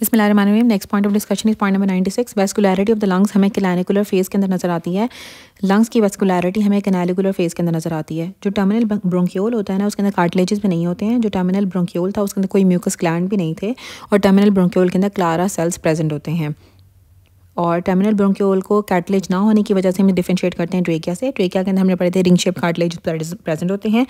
बिस्मिल्लाहिर्रहमानिर्रहीम। Next point of discussion is point number 96। Vascularity of the lungs हमें क्लैनिकुलर phase के अंदर नजर आती है। लंग्स की वेस्कुलरिटी हमें कैनालिकुलर फेज के अंदर नजर आती है। जो टर्मिनल ब्रोंकियोल होता है ना, उसके अंदर कार्टिलेजेस भी नहीं होते हैं। जो टर्मिनल ब्रोंकियोल था उसके अंदर कोई म्यूकस ग्लैंड भी नहीं थे और टर्मिनल ब्रोंकियोल के अंदर क्लारा सेल्स प्रेजेंट होते हैं। और टर्मिनल ब्रोंकियोल को कार्टिलेज ना होने की वजह से हम डिफरेंशिएट करते हैं ट्रेकिया से। ट्रेकिया के अंदर हमने पढ़े थे रिंग शेप कार्टिलेज प्रेजेंट होते हैं,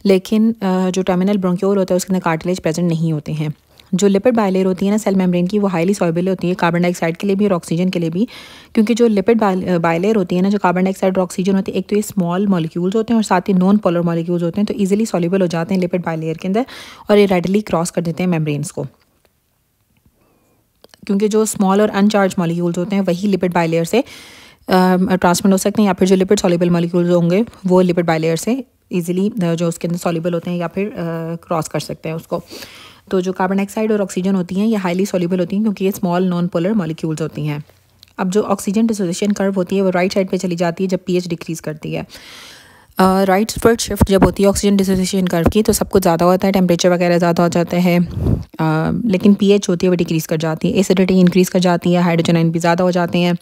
लेकिन जो टर्मिनल ब्रोंकियोल होता है उसके अंदर कार्टिलेज प्रेजेंट नहीं होते हैं। जो लिपिड बायलेयर होती है ना सेल मेम्ब्रेन की, वो हाईली सॉल्युबल होती है कार्बन डाइऑक्साइड के लिए भी और ऑक्सीजन के लिए भी। क्योंकि जो लिपिड बायलेयर होती है ना, जो कार्बन डाइऑक्साइड और ऑक्सीजन होती है, एक तो ये स्मॉल मॉलिक्यूल्स होते हैं और साथ ही नॉन पोलर मॉलिक्यूल्स होते हैं, तो ईजिली सॉल्युबल हो जाते हैं लिपिड बायलेयर के अंदर और ये रेडली क्रॉस कर देते हैं मेम्ब्रेन्स को। क्योंकि जो स्मॉल और अनचार्ज मॉलिक्यूल्स होते हैं वही लिपिड बायलेयर से ट्रांसमिट हो सकते हैं, या फिर जो लिपिड सॉल्युबल मॉलिक्यूल्स होंगे वो लिपिड बायलेयर से ईजिली जो उसके अंदर सॉल्युबल होते हैं या फिर क्रॉस कर सकते हैं उसको। तो जो कार्बन डाइऑक्साइड और ऑक्सीजन होती हैं ये हाईली सॉल्युबल होती हैं क्योंकि ये स्मॉल नॉन पोलर मॉलिक्यूल्स होती हैं। अब जो ऑक्सीजन डिसोसिएशन कर्व होती है वो राइट साइड पे चली जाती है जब पीएच डिक्रीज करती है। राइट फर्स्ट शिफ्ट जब होती है ऑक्सीजन डिसोसिएशन कर्व की, तो सब कुछ ज़्यादा होता है, टेम्परेचर वगैरह ज़्यादा हो जाता है, लेकिन पीएच होती है वो डिक्रीज़ कर जाती है, एसिडिटी इंक्रीज़ कर जाती है, हाइड्रोजन आयन भी ज़्यादा हो जाते हैं।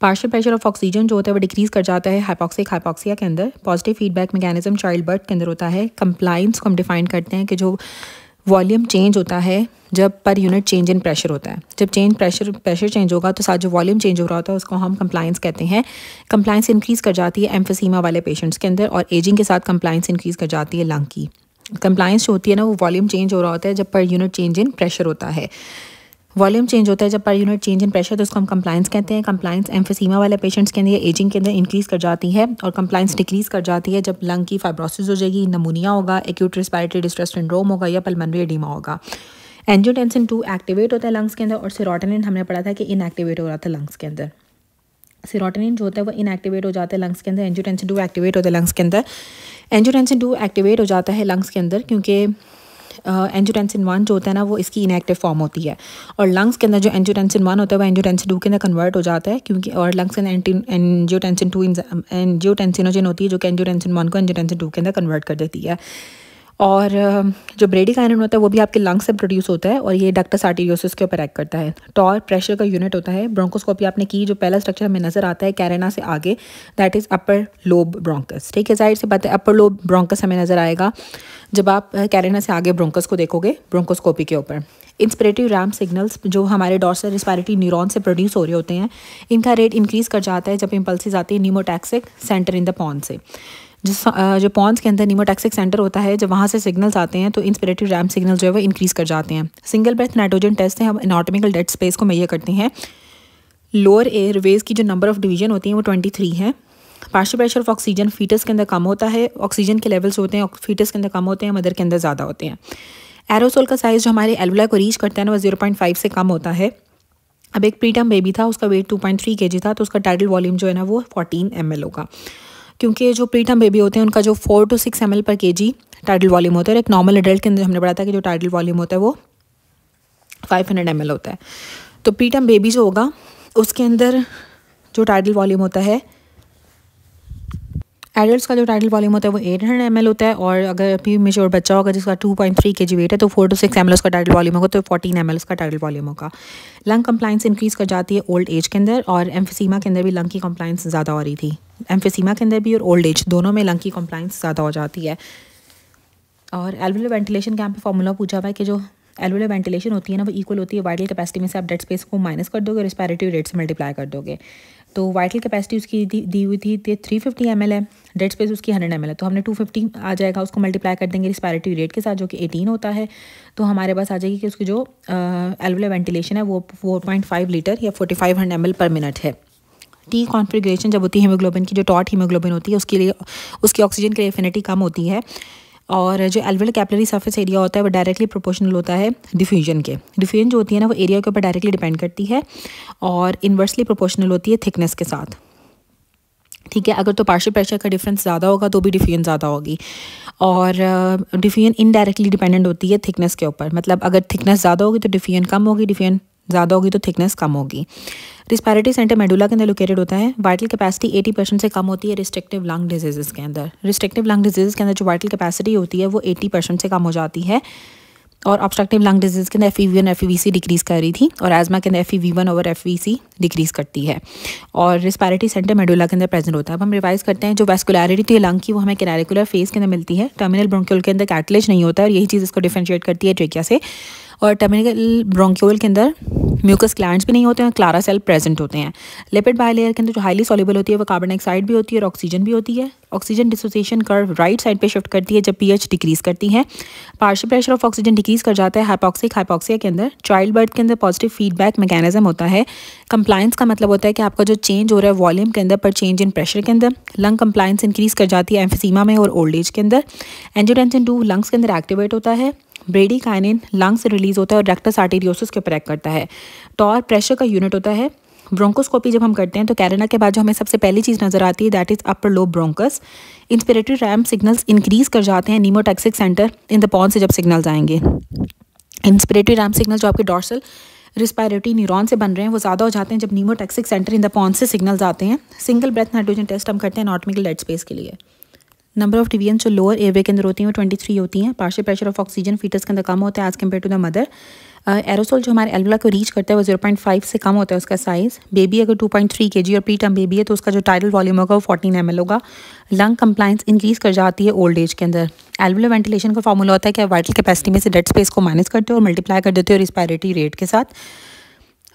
पार्शियल प्रेशर ऑफ ऑक्सीजन जो होता है वो डिक्रीज़ कर जाता है हाइपोक्सिया के अंदर। Positive feedback mechanism child birth के अंदर होता है। कंप्लाइंस को हम डिफाइन करते हैं कि जो वॉल्यूम चेंज होता है जब per unit change in pressure होता है। जब प्रेशर चेंज होगा तो साथ जो वॉल्यूम चेंज हो रहा होता है उसको हम कंप्लाइंस कहते हैं। कंप्लाइंस इंक्रीज़ कर जाती है एम्फीसीमा वाले पेशेंट्स के अंदर, और एजिंग के साथ कंप्लाइंस इंक्रीज़ कर जाती है लंग की। कंप्लाइंस जो होती है ना, वो वॉल्यूम चेंज हो रहा होता है जब per unit change in pressure होता है। वॉल्यूम चेंज होता है जब per unit change in pressure, तो उसको हम कंप्लाइंस कहते हैं। कंप्लाइंस एम्फीसीमा वाले पेशेंट्स के अंदर या एजिंग के अंदर इंक्रीज़ कर जाती है, और कंप्लाइंस डिक्रीज़ कर जाती है जब लंग की फाइब्रोसिस हो जाएगी, नमूनिया होगा, एक्यूट रेस्पिरेटरी डिस्ट्रेस सिंड्रोम होगा या पल्मोनरी एडिमा होगा। एंजियोटेंसिन 2 एक्टिवेट होता है लंग्स के अंदर, और सेरोटोनिन हमने पढ़ा था कि इनएक्टिवेट हो रहा था लंग्स के अंदर। सेरोटोनिन जो होता है वो इनएक्टिवेट हो जाता है लंग्स के अंदर, एंजियोटेंसिन 2 एक्टिवेट होता है लंग्स के अंदर। एंजियोटेंसिन 2 एक्टिवेट हो जाता है लंग्स के अंदर क्योंकि एंजियोटेंसिन 1 जो होता है ना वो इसकी इनएक्टिव फॉर्म होती है, और लंग्स के अंदर जो एंजियोटेंसिन 1 होता है वो एंजियोटेंसिन 2 के अंदर कन्वर्ट हो जाता है क्योंकि, और लंग्स के अंदर एंजियोटेंसिन 2 एंजियोटेंसिनोजन होती है जो कि एंजियोटेंसिन 1 को एंजियोटेंसिन 2 के अंदर कन्वर्ट कर देती है। और जो ब्रेडिकाइनिन होता है वो भी आपके लंग्स से प्रोड्यूस होता है और ये डक्टस आर्टेरियोसिस के ऊपर एक्ट करता है। टॉर प्रेशर का यूनिट होता है। ब्रोंकोस्कोपी आपने की, जो पहला स्ट्रक्चर हमें नजर आता है कैरेना से आगे, that is upper lobe bronchus. ठीक है, जाहिर सी बात है अपर लोब ब्रोंकस हमें नजर आएगा जब आप कैरेना से आगे ब्रोंकस को देखोगे ब्रोंकोस्कोपी के ऊपर। इंस्पिरेटरी रैम्प सिग्नल्स जो हमारे डॉर्सल रेस्पिरेटरी न्यूरॉन से प्रोड्यूस हो रहे होते हैं, इनका रेट इंक्रीज़ कर जाता है जब इम्पल्सेस आती है pneumotaxic centre in the pons से। जो पॉन्स के अंदर नीमोटैक्सिक सेंटर होता है, जब वहाँ से सिग्नल्स आते हैं तो इंस्पिरेटरी रैम्प सिग्नल जो है वो इंक्रीज़ कर जाते हैं। सिंगल ब्रेथ नाइट्रोजन टेस्ट से हम एनाटॉमिकल डेड स्पेस को मेजर करते हैं। लोअर एयर वेज की जो नंबर ऑफ डिवीजन होती हैं वो 23 हैं। Partial pressure of oxygen fetus के अंदर कम होता है, ऑक्सीजन के लेवल्स होते हैं फीटस के अंदर कम होते हैं, मदर के अंदर ज़्यादा होते हैं। एरोसोल का साइज़ जो हमारे एल्वुलाई को रीच करता है ना वो 0.5 से कम होता है। अब एक प्रीटर्म बेबी था, उसका वेट 2.3 kg था, तो उसका टाइडल वॉल्यूम जो है ना वो 14 ml होगा। क्योंकि जो प्रीटर्म बेबी होते हैं उनका जो 4 to 6 ml per kg tidal volume होता है, और एक नॉर्मल एडल्ट के अंदर हमने पढ़ा था कि जो टाइडल वॉल्यूम होता है वो 500 ml होता है। तो प्रीटर्म बेबी जो होगा उसके अंदर जो टाइडल वॉल्यूम होता है, एडल्ट्स का जो टाइडल वॉल्यूम होता है वो 800 ml होता है, और अगर प्री मेच्योर बच्चा होगा जिसका 2.3 kg वेट है तो 4 to 6 ml उसका टाइडल वॉल्यूम होगा, तो 14 ml उसका टाइडल वॉल्यूम होगा। लंग कंप्लाइंस इंक्रीज़ कर जाती है ओल्ड एज के अंदर, और एम्फीसीमा के अंदर भी लंग की कंप्लाइंस ज़्यादा हो रही थी। एम्फीसीमा के अंदर भी और ओल्ड एज दोनों में लंग की कंप्लाइंस ज़्यादा हो जाती है। और एल्वुलर वेंटिलेशन का यहाँ पे फॉर्मूला पूछा हुआ है कि जो एल्वुलर वेंटिलेशन होती है ना वो इक्वल होती है वाइटल कैपेसिटी में से आप डेड स्पेस को माइनस कर दोगे और रेस्पिरेटरी रेट से मल्टीप्लाई कर दोगे। तो वाइटल कैपेसिटी उसकी दी हुई थी 350 ml है, डेड स्पेस उसकी 100 ml है, तो हमने 250 आ जाएगा, उसको मल्टीप्लाई कर देंगे रेस्पिरेटरी रेट के साथ जो कि 18 होता है, तो हमारे पास आ जाएगी कि उसकी जो एल्वुलर वेंटिलेशन है वो 4.5 लीटर या 4500 ml पर मिनट है। टी कॉन्फिगरेशन जब होती है हीमोग्लोबिन की, जो टॉट हीमोग्लोबिन होती है उसके लिए उसकी ऑक्सीजन के लिए एफिनिटी कम होती है, और जो एल्वुलर कैपिलरी सरफेस एरिया होता है वो डायरेक्टली प्रोपोर्शनल होता है डिफ्यूजन के। डिफ्यूजन जो होती है ना वो एरिया के ऊपर डायरेक्टली डिपेंड करती है और इन्वर्सली प्रोपोर्शनल होती है थिकनेस के साथ। ठीक है, अगर तो पार्शियल प्रेशर का डिफरेंस ज़्यादा होगा तो भी डिफ्यूजन ज़्यादा होगी, और डिफ्यूजन इनडायरेक्टली डिपेंडेंट होती है थिकनेस के ऊपर। मतलब अगर थिकनेस ज़्यादा होगी तो डिफ्यूजन कम होगी, डिफ्यूजन ज़्यादा होगी तो थिकनेस कम होगी। रिस्पिरेटरी सेंटर मेडुला के अंदर लोकेटेड होता है। वाइटल कैपेसिटी 80% से कम होती है रिस्ट्रिक्टिव लंग डिजीज़ के अंदर। रिस्ट्रिक्टिव लंग डिजीज़ के अंदर जो वाइटल कैपेसिटी होती है वो 80% से कम हो जाती है। और ऑब्स्ट्रक्टिव लंग डिजीज़ के अंदर FEV1 FEVC डिक्रीज़ कर रही थी, और एजमा के अंदर FEV1 और FEVC डिक्रीज़ करती है, और रिस्पायरेटरी सेंटर मेडुला के अंदर प्रेजेंट होता है। अब हम रिवाइज करते हैं, जो वैस्कुलैरिटी है लंग की वो हमें कैनालिकुलर फेज के अंदर मिलती है। टर्मिनल ब्रोंक्यूल के अंदर कार्टिलेज नहीं होता है, और यही चीज़ इसको डिफरेंशिएट करती है ट्रेकिया से। और टर्मिनल ब्रोंक्यूल के अंदर म्यूकस ग्लैंड्स भी नहीं होते हैं, क्लारा सेल प्रेजेंट होते हैं। लिपिड बायलेयर के अंदर जो हाईली सॉल्युबल होती है वो कार्बन डाइऑक्साइड भी होती है और ऑक्सीजन भी होती है। Oxygen dissociation curve right side पे शिफ्ट करती है जब pH डिक्रीज करती है। Partial pressure of oxygen decrease कर जाता है हाइपोक्सिया के अंदर। चाइल्ड बर्थ के अंदर पॉजिटिव फीडबैक मैकेनिज्म होता है। कंप्लायंस का मतलब होता है कि आपका जो चेंज हो रहा है वॉल्यूम के अंदर पर चेंज इन प्रेशर के अंदर। लंग कंप्लायंस इंक्रीज कर जाती है एम्फीसीमा में और ओल्ड एज के अंदर। एंजियोटेंसिन 2 लंग्स के अंदर एक्टिवेट होता है। ब्रेडिकाइनिन लंग से रिलीज होता है और रेक्टस आर्टेरियोसिस के ऊपर एक्ट करता है। टॉर प्रेशर का यूनिट होता है। ब्रोंकोस्कोपी जब हम करते हैं तो कैरेना के बाद जो हमें सबसे पहली चीज़ नजर आती है that is upper lobe bronchus. Inspiratory ramp signals increase कर जाते हैं pneumotaxic centre in the pons से जब सिग्नल्स आएंगे। इंस्पिरेटरी रैम सिग्नल जो आपके डॉर्सल रिस्पायरेटरी न्यूरॉन से बन रहे हैं वो ज़्यादा हो जाते हैं जब pneumotaxic centre in the pons से सिग्नल्स आते हैं। सिंगल ब्रेथ नाइट्रोजन टेस्ट हम करते हैं एनाटॉमिकल डेड स्पेस के लिए। नंबर ऑफ डिवीजन जो लोअर एयरवे के अंदर होती हैं वो 23 होती हैं। Partial pressure of oxygen fetus के अंदर कम होता है as compare to the mother. Aerosol जो हमारे एल्वुला को रीच करता है वो 0.5 से कम होता है उसका साइज़। बेबी अगर 2.3 kg और प्री टर्म बेबी है तो उसका जो टाइडल वॉल्यूम होगा वो 14 ml होगा। लंग कंप्लायंस इंक्रीज कर जाती है ओल्ड एज के अंदर। एल्वुलर वेंटिलेशन का फॉर्मूला होता है कि आप वाइटल कैपेसिटी में से डेड स्पेस को माइनस करते हो और मल्टीप्लाई कर देते हो रिस्पायरेटरी रेट के साथ।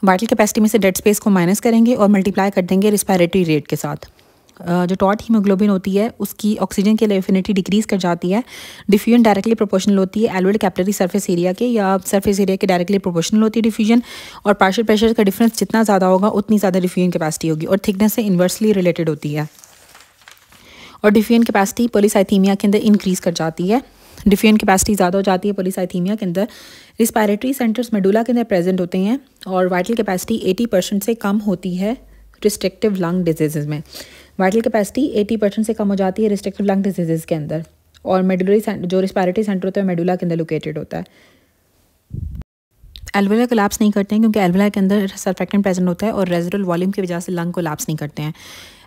वाइटल कैपेसिटी में से डेड स्पेस को माइनस करेंगे और मल्टीप्लाई कर देंगे रिस्पायरेटरी रेट के साथ। जो टॉट हीमोग्लोबिन होती है उसकी ऑक्सीजन के लिए एफिनिटी डिक्रीज कर जाती है। डिफ्यूजन डायरेक्टली प्रोपोर्शनल होती है एल्वेओलर कैपिलरी सरफेस एरिया के या सरफेस एरिया के डायरेक्टली प्रोपोर्शनल होती है डिफ्यूजन। और पार्शियल प्रेशर का डिफरेंस जितना ज़्यादा होगा उतनी ज़्यादा डिफ्यूजन कैपेसिटी होगी और थिकनेस से इन्वर्सली रिलेटेड होती है। और डिफ्यूजन कैपेसिटी पॉलीसाइथीमिया के अंदर इंक्रीज कर जाती है। डिफ्यूजन कैपेसिटी ज़्यादा हो जाती है पॉलीसाइथीमिया के अंदर। रिस्पायरेटरी सेंटर्स मेडुला के अंदर प्रेजेंट होते हैं और वाइटल कैपेसिटी 80% से कम होती है रिस्ट्रिक्टिव लंग डिजीज़ में। वाइटल कैपेसिटी 80% से कम हो जाती है रिस्ट्रिक्टिव लंग डिजीज़ के अंदर। और मेडुलरी जो रिस्पायरेटरी सेंटर होता है मेडुला के अंदर लोकेटेड होता है। एल्वुलर कोलैप्स नहीं करते हैं क्योंकि एल्वुलर के अंदर सर्फेक्टेंट प्रेजेंट होता है और रेजिडुअल वॉल्यूम की वजह से लंग कोलैप्स नहीं करते हैं।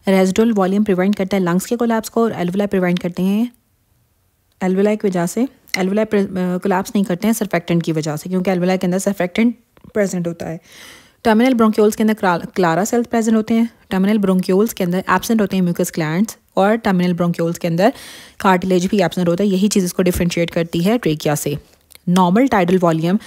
रेजिडुअल वॉल्यूम प्रिवेंट करता है लंग्स के कोलैप्स को और एल्वुलर प्रिवेंट करते हैं एल्वुलर की वजह से। एल्वुलर कोलैप्स नहीं करते हैं सर्फेक्टेंट की वजह से क्योंकि एल्वुलर के अंदर सर्फेक्टेंट प्रेजेंट होता है। टर्मिनल ब्रोंक्यूल्स के अंदर क्लारा सेल्स प्रेजेंट होते हैं। टर्मिनल ब्रोंक्यूल्स के अंदर एब्सेंट होते हैं म्यूकस ग्लैंड्स और टर्मिनल ब्रोंक्यूल्स के अंदर कार्टिलेज भी एब्सेंट होता है। यही चीज़ इसको डिफरेंशिएट करती है ट्रेकिया से। नॉर्मल टाइडल वॉल्यूम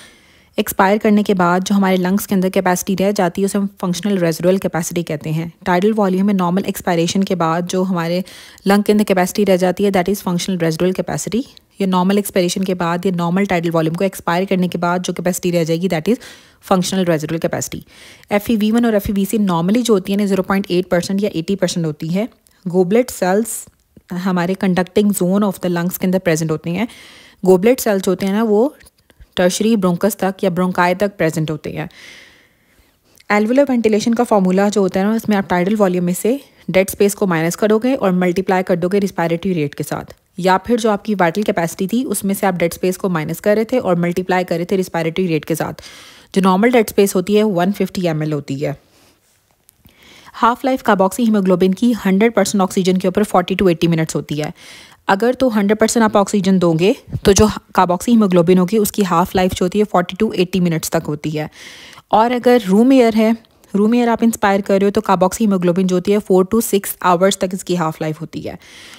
एक्सपायर करने के बाद जो हमारे लंग्स के अंदर कैपेसिटी रह जाती है उसे हम फंक्शनल रेजिडुअल कैपेसिटी कहते हैं। टाइडल वॉल्यूम में नॉर्मल एक्सपायरेशन के बाद जो हमारे लंग के अंदर कैपेसिटी रह जाती है that is functional residual capacity. या नॉर्मल एक्सपायरेशन के बाद या नॉर्मल टाइडल वॉल्यूम को एक्सपायर करने के बाद जो कैपेसिटी रह जाएगी that is functional residual capacity. FEV1 और FEVC नॉर्मली जो होती है ना 0.8% या 80% होती है। गोबलेट सेल्स हमारे conducting zone of the lungs के अंदर प्रेजेंट होते हैं। गोबलेट सेल्स होते हैं ना वो टर्शरी ब्रोंकस तक या ब्रोंकाई तक प्रेजेंट होते हैं। एल्वुलर वेंटिलेशन का फॉर्मूला जो होता है ना इसमें आप टाइडल वॉल्यूम में से डेड स्पेस को माइनस करोगे और मल्टीप्लाई कर दोगे रिस्पायरेटरी रेट के साथ। या फिर जो आपकी वाइटल कैपेसिटी थी उसमें से आप डेड स्पेस को माइनस कर रहे थे और मल्टीप्लाई कर रहे थे रिस्पायरेटरी रेट के साथ। जो नॉर्मल डेड स्पेस होती है 150 ml होती है। हाफ लाइफ कार्बोक्सी हीमोग्लोबिन की 100% ऑक्सीजन के ऊपर 40 to 80 मिनट्स होती है। अगर तो 100% आप ऑक्सीजन दोगे तो जो कार्बोक्सी हीमोग्लोबिन होगी उसकी हाफ लाइफ जो होती है 40 to 80 मिनट्स तक होती है। और अगर रूम एयर है, रूम एयर आप इंस्पायर कर रहे हो तो कार्बोक्सी हीमोग्लोबिन जो होती है 4 to 6 आवर्स तक इसकी हाफ लाइफ होती है।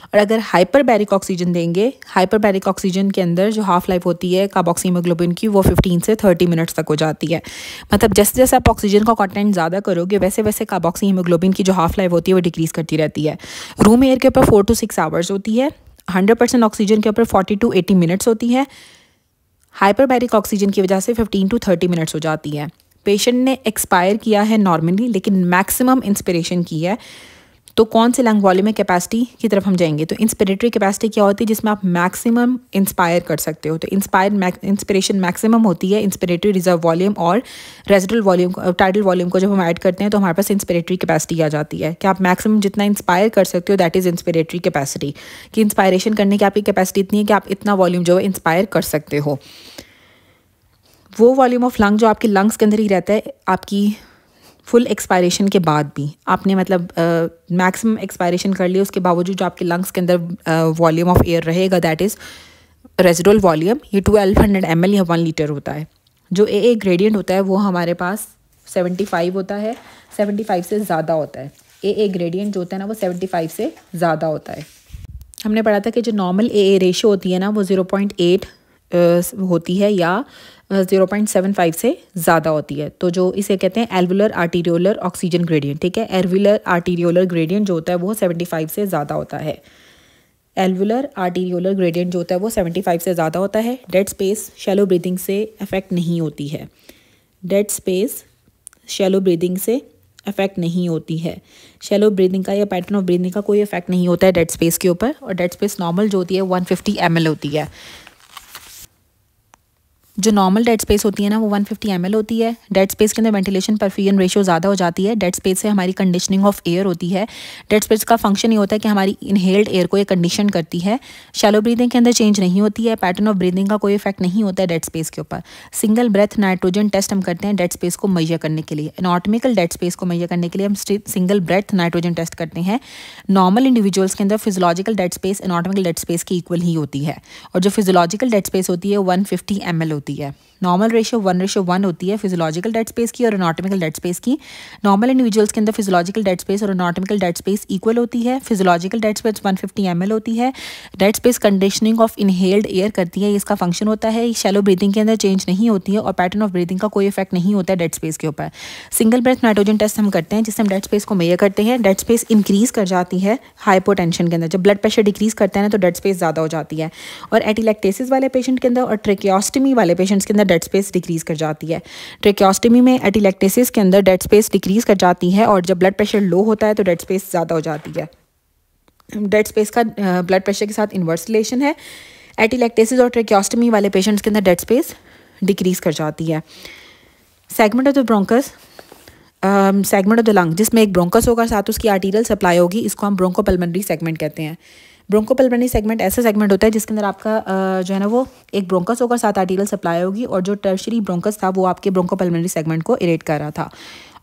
और अगर हाइपरबैरिक ऑक्सीजन देंगे, हाइपरबैरिक ऑक्सीजन के अंदर जो हाफ लाइफ होती है कार्बोक्सी हीमोग्लोबिन की वो 15 से 30 मिनट्स तक हो जाती है। मतलब जैसे जैसे आप ऑक्सीजन का कंटेंट ज़्यादा करोगे वैसे वैसे कार्बोक्सी हीमोग्लोबिन की जो हाफ लाइफ होती है वो डिक्रीज़ करती रहती है। रूम एयर के ऊपर 4 to 6 आवर्स होती है। 100% ऑक्सीजन के ऊपर 40 to 80 मिनट्स होती है। हाइपरबैरिक ऑक्सीजन की वजह से 15 to 30 मिनट्स हो जाती है। पेशेंट ने एक्सपायर किया है नॉर्मली लेकिन मैक्सिमम इंस्पिरेशन की है तो कौन से लंग वॉल्यूम में कैपेसिटी की तरफ हम जाएंगे। तो इंस्पिरेटरी कैपेसिटी क्या होती है जिसमें आप मैक्सिमम इंस्पायर कर सकते हो। तो इंस्पिरेशन मैक्सिमम होती है इंस्पिरेटरी रिजर्व वॉल्यूम और रेजिडुअल वॉल्यूम टाइडल वॉल्यूम को जब हम ऐड करते हैं तो हमारे पास इंस्पिरेटरी कैपेसिटी आ जाती है कि आप मैक्सिमम जितना इंस्पायर कर सकते हो दैट इज़ इंस्पिरेटरी कैपेसिटी। कि इंस्पायरेशन करने की आपकी कैपेसिटी इतनी है कि आप इतना वॉल्यूम जो है इंस्पायर कर सकते हो। वो वॉल्यूम ऑफ लंग जो आपके लंग्स के अंदर ही रहता है आपकी फुल एक्सपायरेशन के बाद भी। आपने मतलब मैक्सिमम एक्सपायरेशन कर ली उसके बावजूद जो आपके लंग्स के अंदर वॉल्यूम ऑफ एयर रहेगा दैट इज़ रेजिडुअल वॉल्यूम ये 1200 ml या 1 लीटर होता है। जो ए ग्रेडियंट होता है वो हमारे पास 75 होता है, 75 से ज़्यादा होता है। ए ग्रेडियंट जो होता है ना वो 75 से ज़्यादा होता है। हमने पढ़ा था कि जो नॉर्मल ए रेशियो होती है ना वो 0.8 होती है या 0.75 से ज़्यादा होती है। तो जो इसे कहते हैं एल्वुलर आर्टीरियोलर ऑक्सीजन ग्रेडियंट, ठीक है। एल्वुलर आर्टीरियोलर ग्रेडियंट जो होता है वो 75 से ज़्यादा होता है। एल्वुलर आर्टीरियोलर ग्रेडियंट जो होता है वो 75 से ज़्यादा होता है। डेड स्पेस शैलो ब्रीदिंग से अफेक्ट नहीं होती है। डेड स्पेस शैलो ब्रीदिंग से अफेक्ट नहीं होती है। शैलो ब्रीदिंग का या पैटर्न ऑफ ब्रीदिंग का कोई इफेक्ट नहीं होता है डेड स्पेस के ऊपर। और डेड स्पेस नॉर्मल जो होती है 150 ml होती है। जो नॉर्मल डेड स्पेस होती है ना वो 150 ml होती है। डेड स्पेस के अंदर वेंटिलेशन परफ्यूजन रेशियो ज़्यादा हो जाती है। डेड स्पेस से हमारी कंडीशनिंग ऑफ एयर होती है। डेड स्पेस का फंक्शन ये होता है कि हमारी इनहेल्ड एयर को ये कंडीशन करती है। शैलो ब्रीदिंग के अंदर चेंज नहीं होती है। पैटर्न ऑफ ब्रीदिंग का कोई इफेक्ट नहीं होता है डेड स्पेस के ऊपर। सिंगल ब्रेथ नाइट्रोजन टेस्ट हम करते हैं डेड स्पेस को मेजर करने के लिए। एनाटॉमिकल डेड स्पेस को मेजर करने के लिए हम सिंगल ब्रेथ नाइट्रोजन टेस्ट करते हैं। नॉर्मल इंडिविजुअल्स के अंदर physiological dead space anatomical dead space की इक्वल ही होती है। और जो फिजियोलॉजिकल डेड स्पेस होती है 150 ml होती है। नॉर्मल रेशियो 1:1 होती है फिजियोलॉजिकल डेड स्पेस की और एनाटॉमिकल डेड स्पेस की। नॉर्मल इंडिविजुअल्स के अंदर फिजियोलॉजिकल डेड स्पेस और एनाटॉमिकल डेड स्पेस इक्वल होती है। फिजियोलॉजिकल डेड स्पेस 150 ml होती है। Dead space conditioning of inhaled air करती है, इसका फंक्शन होता है। शैलो ब्रीदिंग के अंदर चेंज नहीं होती है और पैटर्न ऑफ ब्रीदिंग का कोई इफेक्ट नहीं होता है डेड स्पेस के ऊपर। सिंगल ब्रेथ नाइट्रोजन टेस्ट हम करते हैं जिससे हम डेड स्पेस को मेजर करते हैं। डेड स्पेस इंक्रीज कर जाती है हाइपोटेंशन के अंदर। जब ब्लड प्रेशर डिक्रीज करता है ना तो डेड स्पेस ज़्यादा हो जाती है। और एटिलैक्टेसिस वाले पेशेंट के अंदर और ट्रेकियोस्टमी वाले पेशेंट्स के अंदर डेड स्पेस डिक्रीज कर जाती है। ट्रेकियोस्टमी में एटिलैक्टेसिस के अंदर डेड स्पेस डिक्रीज कर जाती है और जब ब्लड प्रेशर लो होता है तो डेड स्पेस ज़्यादा हो जाती है। डेड स्पेस का ब्लड प्रेशर के साथ इन्वर्स रिलेशन है। एटिलैक्टेसिस और ट्रेकियोस्टमी वाले पेशेंट्स के अंदर डेड स्पेस डिक्रीज कर जाती है। Segment of the bronchus, segment of the lung जिसमें एक ब्रोंकस होगा साथ उसकी आर्टीरियल सप्लाई होगी, इसको हम ब्रोंकोपल्मोनरी सेगमेंट कहते हैं। ब्रोंकोपल्मोनरी सेगमेंट ऐसा सेगमेंट होता है जिसके अंदर आपका जो है ना वो एक ब्रोंकस होगा साथ आर्टीरियल सप्लाई होगी और जो टर्शरी ब्रोंकस था वो आपके ब्रोंकोपल्मोनरी सेगमेंट को इरेट कर रहा था।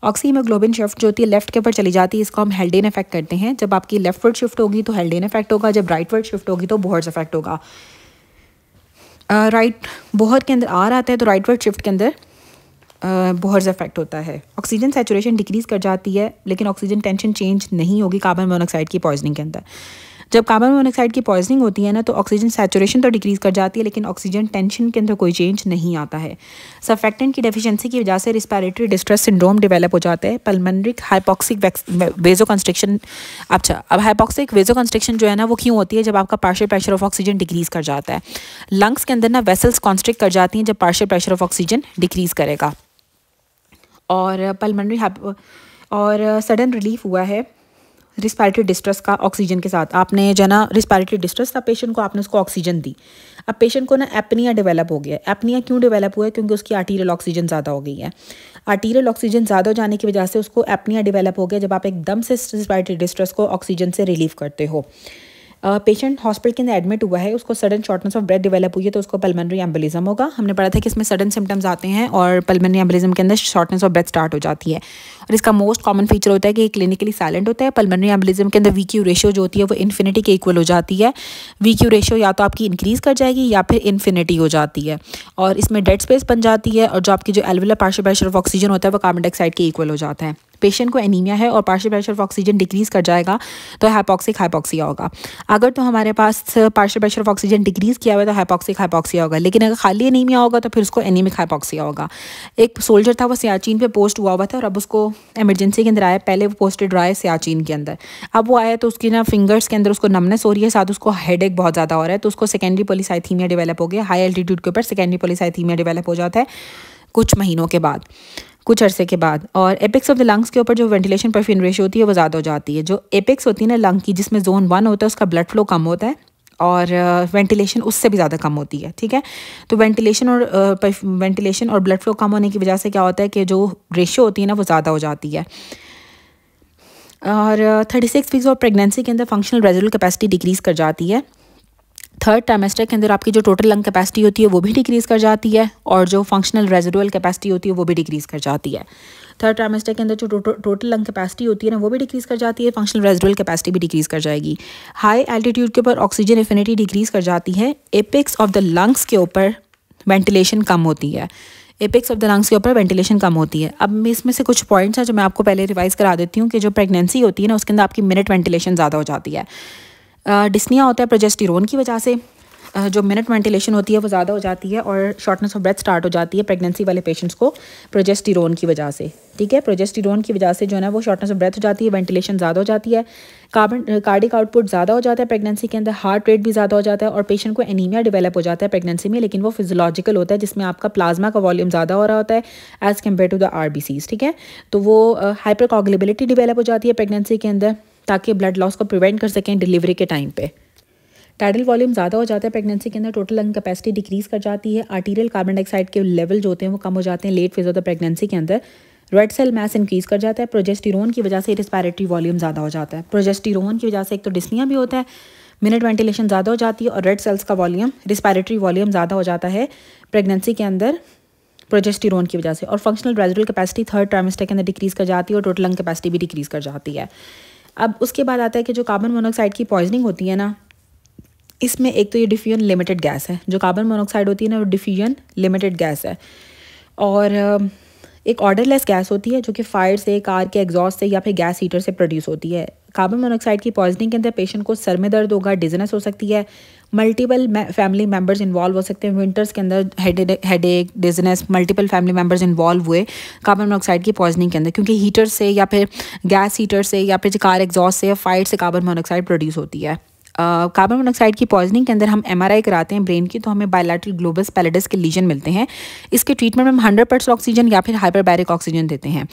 ऑक्सीहीमोग्लोबिन शिफ्ट जो होती है लेफ्ट के ऊपर चली जाती है, इसको हम हेल्डेन इफेक्ट करते हैं। जब आपकी लेफ्ट वर्ड शिफ्ट होगी तो हेल्डेन इफेक्ट होगा, जब राइट वर्ड शिफ्ट होगी तो बोहर्स इफेक्ट होगा। राइट बोहर के अंदर आ रहा है तो राइट वर्ड शिफ्ट के अंदर बोहर्स इफेक्ट होता है। ऑक्सीजन सैचुरेशन डिक्रीज कर जाती है लेकिन ऑक्सीजन टेंशन चेंज नहीं होगी कार्बन मोनोऑक्साइड की पॉइजनिंग के अंदर। जब कार्बन मोनोऑक्साइड की पॉइजनिंग होती है ना तो ऑक्सीजन सैचुरेशन तो डिक्रीज कर जाती है लेकिन ऑक्सीजन टेंशन के अंदर कोई चेंज नहीं आता है। सर्फेक्टेंट की डेफिशिएंसी की वजह से रिस्पिरेटरी डिस्ट्रेस सिंड्रोम डेवलप हो जाता है। पल्मोनरिक हाइपोक्सिक वेजोकंस्ट्रिक्शन। अच्छा, अब हाइपोक्सिक वेजोकंस्ट्रिक्शन जो है ना वो क्यों होती है? जब आपका partial pressure of oxygen decrease कर जाता है। लंग्स के अंदर ना वेसल्स कॉन्स्ट्रिक्ट कर जाती हैं जब partial pressure of oxygen decrease करेगा। और पल्मोनरी और सडन रिलीफ हुआ है रिस्पिरेटरी डिस्ट्रेस का ऑक्सीजन के साथ। आपने जो ना रिस्पिरेटरी डिस्ट्रेस था पेशेंट को, आपने उसको ऑक्सीजन दी। अब पेशेंट को ना एपनिया डेवलप हो गया। एपनिया क्यों डेवलप हुआ है? क्योंकि उसकी आर्टीरियल ऑक्सीजन ज़्यादा हो गई है। आर्टीरियल ऑक्सीजन ज़्यादा हो जाने की वजह से उसको एपनिया डेवलप हो गया जब आप एकदम से रिस्पिरेटरी डिस्ट्रेस को ऑक्सीजन से रिलीव करते हो। पेशेंट हॉस्पिटल के अंदर एडमिट हुआ है, उसको sudden shortness of breath develop हुई है तो उसको पल्मोनरी एम्बोलिज्म होगा। हमने पढ़ा था कि इसमें सडन सिम्टम्स आते हैं और पल्मोनरी एम्बोलिज्म के अंदर शॉर्टनेस ऑफ ब्रेथ स्टार्ट हो जाती है। और इसका मोस्ट कॉमन फीचर होता है कि क्लिनिकली साइलेंट होता है। पल्मोनरी एम्बोलिज्म के अंदर VQ रेशियो जो होती है वो इन्फिनिटी के इक्वल हो जाती है। VQ रेशियो या तो आपकी इंक्रीज कर जाएगी या फिर इन्फिनिटी हो जाती है और इसमें डेड स्पेस बन जाती है और जो आपकी जो alveolar partial pressure of oxygen होता है वो कार्बन डाइऑक्साइड के इक्वल हो जाता है। पेशेंट को एनीमिया है और partial pressure of oxygen decrease कर जाएगा तो हाइपोक्सिया होगा। अगर तो हमारे पास partial pressure of oxygen decrease किया हुआ है तो हाइपोक्सिया होगा, लेकिन अगर खाली एनीमिया होगा तो फिर उसको एनीमिक हाइपोक्सिया होगा। एक सोल्जर था वो सियाचिन पे पोस्ट हुआ था और अब उसको इमरजेंसी के अंदर आया। पहले वो पोस्टेड रहा है सियाचिन के अंदर, अब वो आया तो उसकी ना फिंगर्स के अंदर उसको नमनेस हो रही है, साथ उसको हेडेक बहुत ज़्यादा हो रहा है तो उसको सेकेंडरी पॉलीसाइथीमिया डेवलप हो गया। हाई एल्टीट्यूड के ऊपर सेकेंडरी पॉलीसाइथीमिया डेवलप हो जाता है कुछ महीनों के बाद, कुछ अरसे के बाद। और एपिक्स ऑफ द लंग्स के ऊपर जो वेंटिलेशन परफ्यूजन रेशियो होती है वो ज़्यादा हो जाती है। जो एपिक्स होती है ना लंग की जिसमें जोन 1 होता है उसका ब्लड फ्लो कम होता है और वेंटिलेशन उससे भी ज़्यादा कम होती है। ठीक है, तो वेंटिलेशन और ब्लड फ्लो कम होने की वजह से क्या होता है कि जो रेशियो होती है ना वो ज़्यादा हो जाती है। और 36 वीक्स ऑफ प्रेगनेंसी के अंदर फंक्शनल रेजिडुअल कैपेसिटी डिक्रीज कर जाती है। थर्ड ट्राइमेस्टर के अंदर आपकी जो टोटल लंग कैपेसिटी होती है वो भी डिक्रीज़ कर जाती है और जो फंक्शनल रेजिडुअल कैपेसिटी होती है वो भी डिक्रीज़ कर जाती है। थर्ड ट्राइमेस्टर के अंदर जो टोटल लंग कैपेसिटी होती है ना वो भी डिक्रीज़ कर जाती है, फंक्शनल रेजिडुअल कैपेसिटी भी डिक्रीज़ कर जाएगी। हाई एल्टीट्यूड के ऊपर ऑक्सीजन एफिनिटी डिक्रीज़ कर जाती है। एपेक्स ऑफ द लंग्स के ऊपर वेंटिलेशन कम होती है। एपेक्स ऑफ द लंग्स के ऊपर वेंटिलेशन कम होती है। अब इसमें से कुछ पॉइंट्स हैं जो मैं आपको पहले रिवाइज करा देती हूँ कि जो प्रेगनेंसी होती है ना उसके अंदर आपकी मिनट वेंटिलेशन ज़्यादा हो जाती है। डिस्निया होता है प्रोजेस्टेरोन की वजह से, जो मिनट वेंटिलेशन होती है वो ज़्यादा हो जाती है और शॉर्टनेस ऑफ ब्रेथ स्टार्ट हो जाती है प्रेगनेंसी वाले पेशेंट्स को प्रोजेस्टेरोन की वजह से। ठीक है, प्रोजेस्टेरोन की वजह से जो है ना वो शॉर्टनेस ऑफ ब्रेथ हो जाती है, वेंटिलेशन ज़्यादा हो जाती है, कार्डिक आउटपुट ज़्यादा हो जाता है प्रेगनेंसी के अंदर, हार्ट रेट भी ज़्यादा हो जाता है और पेशेंट को एनीमिया डेवलप हो जाता है प्रेगनेंसी में, लेकिन वो फिजियोलॉजिकल होता है जिसमें आपका प्लाज्मा का वॉल्यूम ज़्यादा हो रहा होता है as compare to the RBCs। ठीक है, तो वो हाइपरकोगुलेबिलिटी डेवलप हो जाती है प्रेगनेंसी के अंदर ताकि ब्लड लॉस को प्रिवेंट कर सकें डिलीवरी के टाइम पे। टाइडल वॉल्यूम ज़्यादा हो जाता है प्रेगनेंसी के अंदर, टोटल लंग कैपेसिटी डिक्रीज़ कर जाती है, आर्टीरियल कार्बन डाइऑक्साइड के लेवल जो होते हैं वो कम हो जाते हैं late phase of the pregnancy के अंदर, रेड सेल मास इंक्रीज़ कर जाता है, प्रोजेस्टेरोन की वजह से रिस्पायरेटरी वॉल्यूम ज़्यादा हो जाता है। प्रोजेस्टेरोन की वजह से एक तो डिस्निया भी होता है, मिनट वेंटिलेशन ज़्यादा हो जाती है और रेड सेल्स का वॉल्यूम रिस्पायरेटरी वॉल्यूम ज़्यादा हो जाता है प्रेगनेंसी के अंदर प्रोजेस्टेरोन की वजह से, और functional residual capacity third trimester के अंदर डिक्रीज़ कर जाती है और टोटल लंग कैपेसिटी भी डिक्रीज़ कर जाती है। अब उसके बाद आता है कि जो कार्बन मोनोऑक्साइड की पॉइजनिंग होती है ना, इसमें एक तो ये डिफ्यूजन लिमिटेड गैस है, जो कार्बन मोनोऑक्साइड होती है ना वो डिफ्यूजन लिमिटेड गैस है, और एक ऑर्डरलेस गैस होती है जो कि फायर से, कार के एग्जॉस्ट से या फिर गैस हीटर से प्रोड्यूस होती है। कार्बन मोनोऑक्साइड की पॉइजनिंग के अंदर पेशेंट को सर में दर्द होगा, डिजनेस हो सकती है, मल्टीपल फैमिली मेम्बर्स इन्वॉल्व हो सकते हैं। विंटर्स के अंदर headache, dizziness, multiple family members involve हुए कार्बन मोनोऑक्साइड की पॉइजनिंग के अंदर, क्योंकि हीटर से या फिर गैस हीटर से या फिर कार एग्जॉस्ट से या फायर से कार्बन मोनोऑक्साइड प्रोड्यूस होती है। कार्बन मोनोऑक्साइड की पॉइजनिंग के अंदर हम MRI कराते हैं ब्रेन की, तो हमें बायलैटरल ग्लोबस पैलिडिस के लीजन मिलते हैं। इसके ट्रीटमेंट में हम 100% ऑक्सीजन या फिर हाइपरबैरिक ऑक्सीजन देते हैं।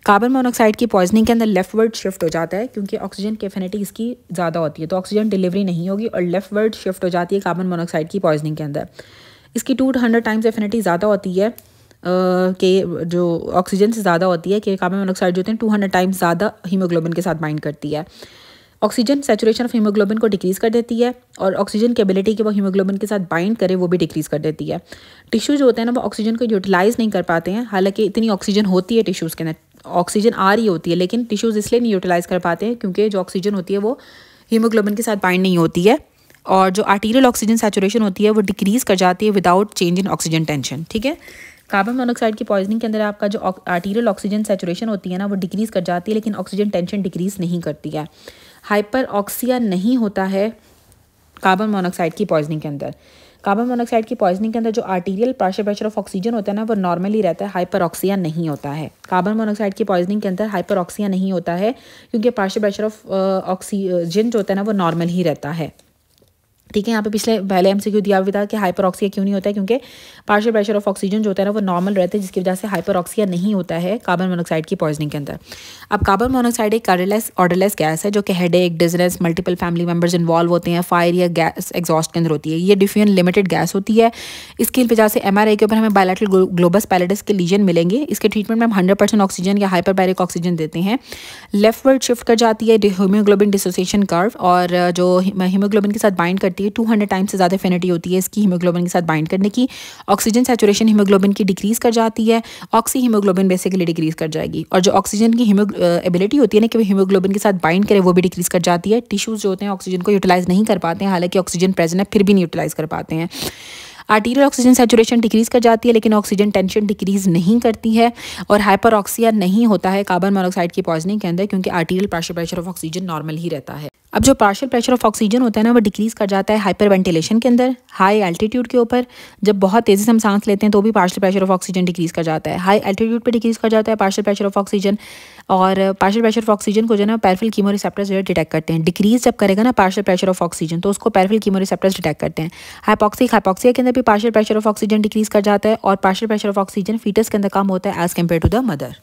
कार्बन मोनोऑक्साइड की पॉइजनिंग के अंदर लेफ्टवर्ड शिफ्ट हो जाता है क्योंकि ऑक्सीजन की एफिनिटी इसकी ज़्यादा होती है, तो ऑक्सीजन डिलीवरी नहीं होगी और लेफ्टवर्ड शिफ्ट हो जाती है कार्बन मोनोऑक्साइड की पॉइजनिंग के अंदर। इसकी 200 टाइम्स एफिनिटी ज़्यादा होती है कि जो ऑक्सीजन से ज़्यादा होती है, कि कार्बन मोनोऑक्साइड जो होते हैं 200 टाइम्स ज़्यादा हीमोग्लोबिन के साथ बाइंड करती है। ऑक्सीजन सैचुरेशन ऑफ हीमोग्लोबिन को डिक्रीज़ कर देती है और ऑक्सीजन की एबिलिटी कि वो हीमोग्लोबिन के साथ बाइंड करे वो भी डिक्रीज़ कर देती है। टिश्यू जो होते हैं ना वो ऑक्सीजन को यूटिलाइज़ नहीं कर पाते हैं, हालांकि इतनी ऑक्सीजन होती है टिश्यूज़ के अंदर, ऑक्सीजन आ रही होती है, लेकिन टिश्यूज़ इसलिए नहीं यूटिलाइज़ कर पाते हैं क्योंकि जो ऑक्सीजन होती है वो हीमोग्लोबिन के साथ बाइंड नहीं होती है, और जो आर्टीरियल ऑक्सीजन सैचुरेशन होती है वो डिक्रीज़ कर जाती है without change in oxygen tension. ठीक है, कार्बन मोनोऑक्साइड की पॉइजनिंग के अंदर आपका जो आर्टीरियल ऑक्सीजन सैचुरेशन होती है ना वो डिक्रीज़ कर जाती है, लेकिन ऑक्सीजन टेंशन डिक्रीज़ नहीं करती है। हाइपर ऑक्सिया नहीं होता है कार्बन मोनोऑक्साइड की पॉइजनिंग के अंदर। कार्बन मोनोऑक्साइड की पॉइजनिंग के अंदर जो arterial partial pressure of oxygen होता है ना वो नॉर्मली रहता है, हाइपर ऑक्सिया नहीं होता है। कार्बन मोनोऑक्साइड की पॉइजनिंग के अंदर हाइपर ऑक्सिया नहीं होता है क्योंकि पार्शियल प्रेशर ऑफ ऑक्सीजन जो होता है ना वो नॉर्मल ही रहता है। ठीक है, यहाँ पे पहले MCQ दिया हुआ था कि हाइपर ऑक्सिया क्यों नहीं होता है, क्योंकि पार्शियल प्रेशर ऑफ ऑक्सीजन जो होता है ना वो नॉर्मल रहता है, जिसकी वजह से हाइपर ऑक्सिया नहीं होता है कार्बन मोनोऑक्साइड की पॉइजनिंग के अंदर। अब कार्बन मोनोऑक्साइड एक ऑर्डरलेस गैस है जो कि headache, dizziness, multiple family members involve होते हैं, फायर या गैस एग्जॉस्ट के अंदर होती है। ये डिफ्यूजन लिमिटेड गैस होती है। इसकी वजह से MRI के ऊपर हमें बायलैटरल ग्लोबस पैलिडिस के लीजन मिलेंगे। इसके ट्रीटमेंट में हम 100% ऑक्सीजन या हाइपरबैरिक ऑक्सीजन देते हैं। लेफ्टवर्ड शिफ्ट कर जाती है हीमोग्लोबिन डिसोसिएशन कर्व, और जो हीमोग्लोबिन के साथ बाइंड करती है 200 टाइम्स से ज़्यादा एफिनिटी होती है इसकी हीमोग्लोबिन के साथ बाइंड करने की। ऑक्सीजन सैचुरेशन हीमोग्लोबिन की डिक्रीज़ कर जाती है, ऑक्सी हीमोग्लोबिन बेसिकली डिक्रीज़ कर जाएगी, और जो ऑक्सीजन की एबिलिटी होती है ना कि वो हीमोग्लोबिन के साथ बाइंड करे वो भी डिक्रीज़ कर जाती है। टिश्यूज़ जो होते हैं ऑक्सीजन को यूटिलाइज़ नहीं कर पाते हैं, हालांकि ऑक्सीजन प्रेजेंट है फिर भी नहीं यूटिलाइज़ कर पाते हैं। आर्टीरियल ऑक्सीजन सैचुरेशन डिक्रीज़ कर जाती है लेकिन ऑक्सीजन टेंशन डिक्रीज़ नहीं करती है, और हाइपर ऑक्सिया नहीं होता है कार्बन मोनोऑक्साइड की पॉइजनिंग के अंदर क्योंकि arterial partial pressure of oxygen normal ही रहता है। अब जो पार्शियल प्रेशर ऑफ ऑक्सीजन होता है ना वो डिक्रीज़ कर जाता है हाइपर वेंटिलेशन के अंदर, हाई एल्टीट्यूड के ऊपर जब बहुत तेज़ी से हम सांस लेते हैं तो भी partial pressure of oxygen decrease कर जाता है। हाई एल्टीट्यूड पे डिक्रीज़ कर जाता है पार्शियल प्रेशर ऑफ ऑक्सीजन, और पार्शियल प्रेशर ऑफ ऑक्सीजन को जो है ना पैराफिल कीमोरिसेप्टर्स जो है डिटेक्ट करते हैं। डिक्रीज़ जब करेगा ना पार्शियल प्रेशर ऑफ ऑक्सीजन तो उसको पैराफिल कीमोरिसेप्टर्स डिटेक्ट करते हैं। हाइपोक्सिया के अंदर भी partial pressure of oxygen decrease कर जाता है, और partial pressure of oxygen fetus के अंदर कम होता है as compare to the mother.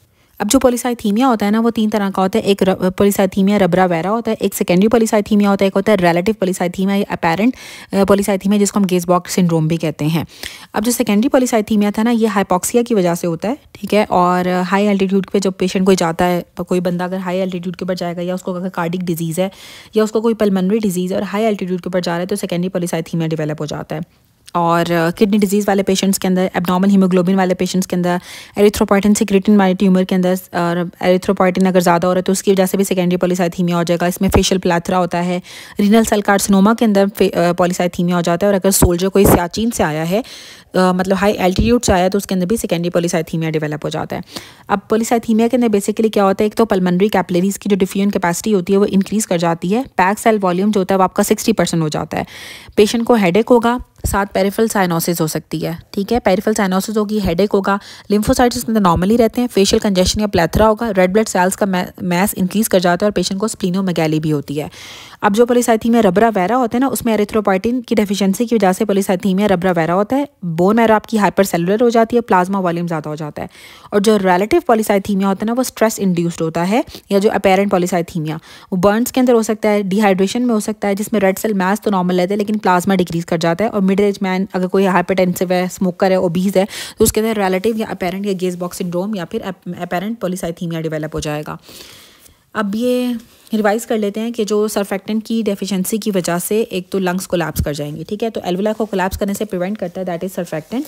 अब जो पॉलीसाइथीमिया होता है ना वो 3 तरह का होता है। एक पॉलीसाइथीमिया रबरा वैरा होता है, एक सेकेंडरी पॉलीसाइथीमिया होता है, एक होता है रिलेटिव पॉलीसाइथीमिया या अपैरेंट पॉलीसाइथीमिया जिसको हम गेज बॉक्स सिंड्रोम भी कहते हैं। अब जो सेकेंडरी पॉलीसाइथीमिया था ना ये हाइपॉक्सिया की वजह से होता है, ठीक है। और हाई एल्टीट्यूड पे जब पेशेंट कोई जाता है, कोई बंदा अगर हाई एल्टीट्यूड के ऊपर जाएगा या उसको अगर कार्डिक डिजीज़ है या उसको कोई पल्मोनरी डिजीज़ और हाई एल्टीट्यूड के ऊपर जा रहा है तो सेकेंडरी पॉलीसाइथीमिया डेवलप हो जाता है। और किडनी डिजीज़ वाले पेशेंट्स के अंदर, एब्नॉर्मल हीमोग्लोबिन वाले पेशेंट्स के अंदर, एरिथ्रोपोइटिन सिक्रेटिन वाले ट्यूमर के अंदर और एरिथ्रोपोइटिन अगर ज़्यादा हो रहा है तो उसकी वजह से भी सेकेंडरी पॉलीसाइथीमिया हो जाएगा। इसमें फेशियल प्लैथरा होता है। रीनल सेल कार्सिनोमा के अंदर पॉलीसाइथीमिया हो जाता है। और अगर सोल्जर कोई सियाचिन से आया है, मतलब हाई एल्टीट्यूड से आया तो उसके अंदर भी सेकेंडरी पॉलीसाइथीमिया डेवलप हो जाता है। अब पॉलीसाइथीमिया के अंदर बेसिकली क्या होता है, एक तो पल्मोनरी कैपिलरीज की जो डिफ्यूजन कैपेसिटी होती है वो इंक्रीज़ कर जाती है। पैक सेल वॉल्यूम जो होता है वो आपका 60% हो जाता है। पेशेंट को हेडेक होगा, साथ पेरिफेरल साइनोसिस हो सकती है, ठीक है। पेरिफेरल साइनोसिस होगी, हेडेक होगा, लिम्फोसाइट्स इसके अंदर नॉर्मली रहते हैं, फेशियल कंजेशन या प्लेथरा होगा, रेड ब्लड सेल्स का मैस इंक्रीज़ कर जाता है और पेशेंट को स्प्लीनोमेगाली भी होती है। अब जो पॉलीसाइथीमिया रबरा वैरा होता है ना उसमें एरिथ्रोपोइटिन की डेफिशिएंसी की वजह से पॉलीसाइथीमिया रबरा वैरा होता है। बोन मैरो आपकी हाइपर सेलुलर हो जाती है, प्लाज्मा वॉल्यूम ज़्यादा हो जाता है। और जो रिलेटिव पॉलीसाइथीमिया होता है ना वो स्ट्रेस इंड्यूस्ड होता है, या जो अपैरेंट पॉलीसाइथीमिया वो बर्न्स के अंदर हो सकता है, डिहाइड्रेशन में हो सकता है, जिसमें रेड सेल मैस तो नॉर्मल रहते हैं लेकिन प्लाज्मा डिक्रीज कर जाता है। और मिडिल एज मैन अगर कोई हाइपरटेंसिव है, स्मोकर है, ओबीज है तो उसके अंदर रिलेटिव या अपैरेंट या गेज बॉक्स सिंड्रोम या फिर अपैरेंट पॉलीसाइथीमिया डेवलप हो जाएगा। अब ये रिवाइज कर लेते हैं कि जो सर्फेक्टेंट की डेफिशिएंसी की वजह से एक तो लंग्स कोलैप्स कर जाएंगे, ठीक है। तो एल्वुला को कोलैप्स करने से प्रिवेंट करता है, that is surfactant.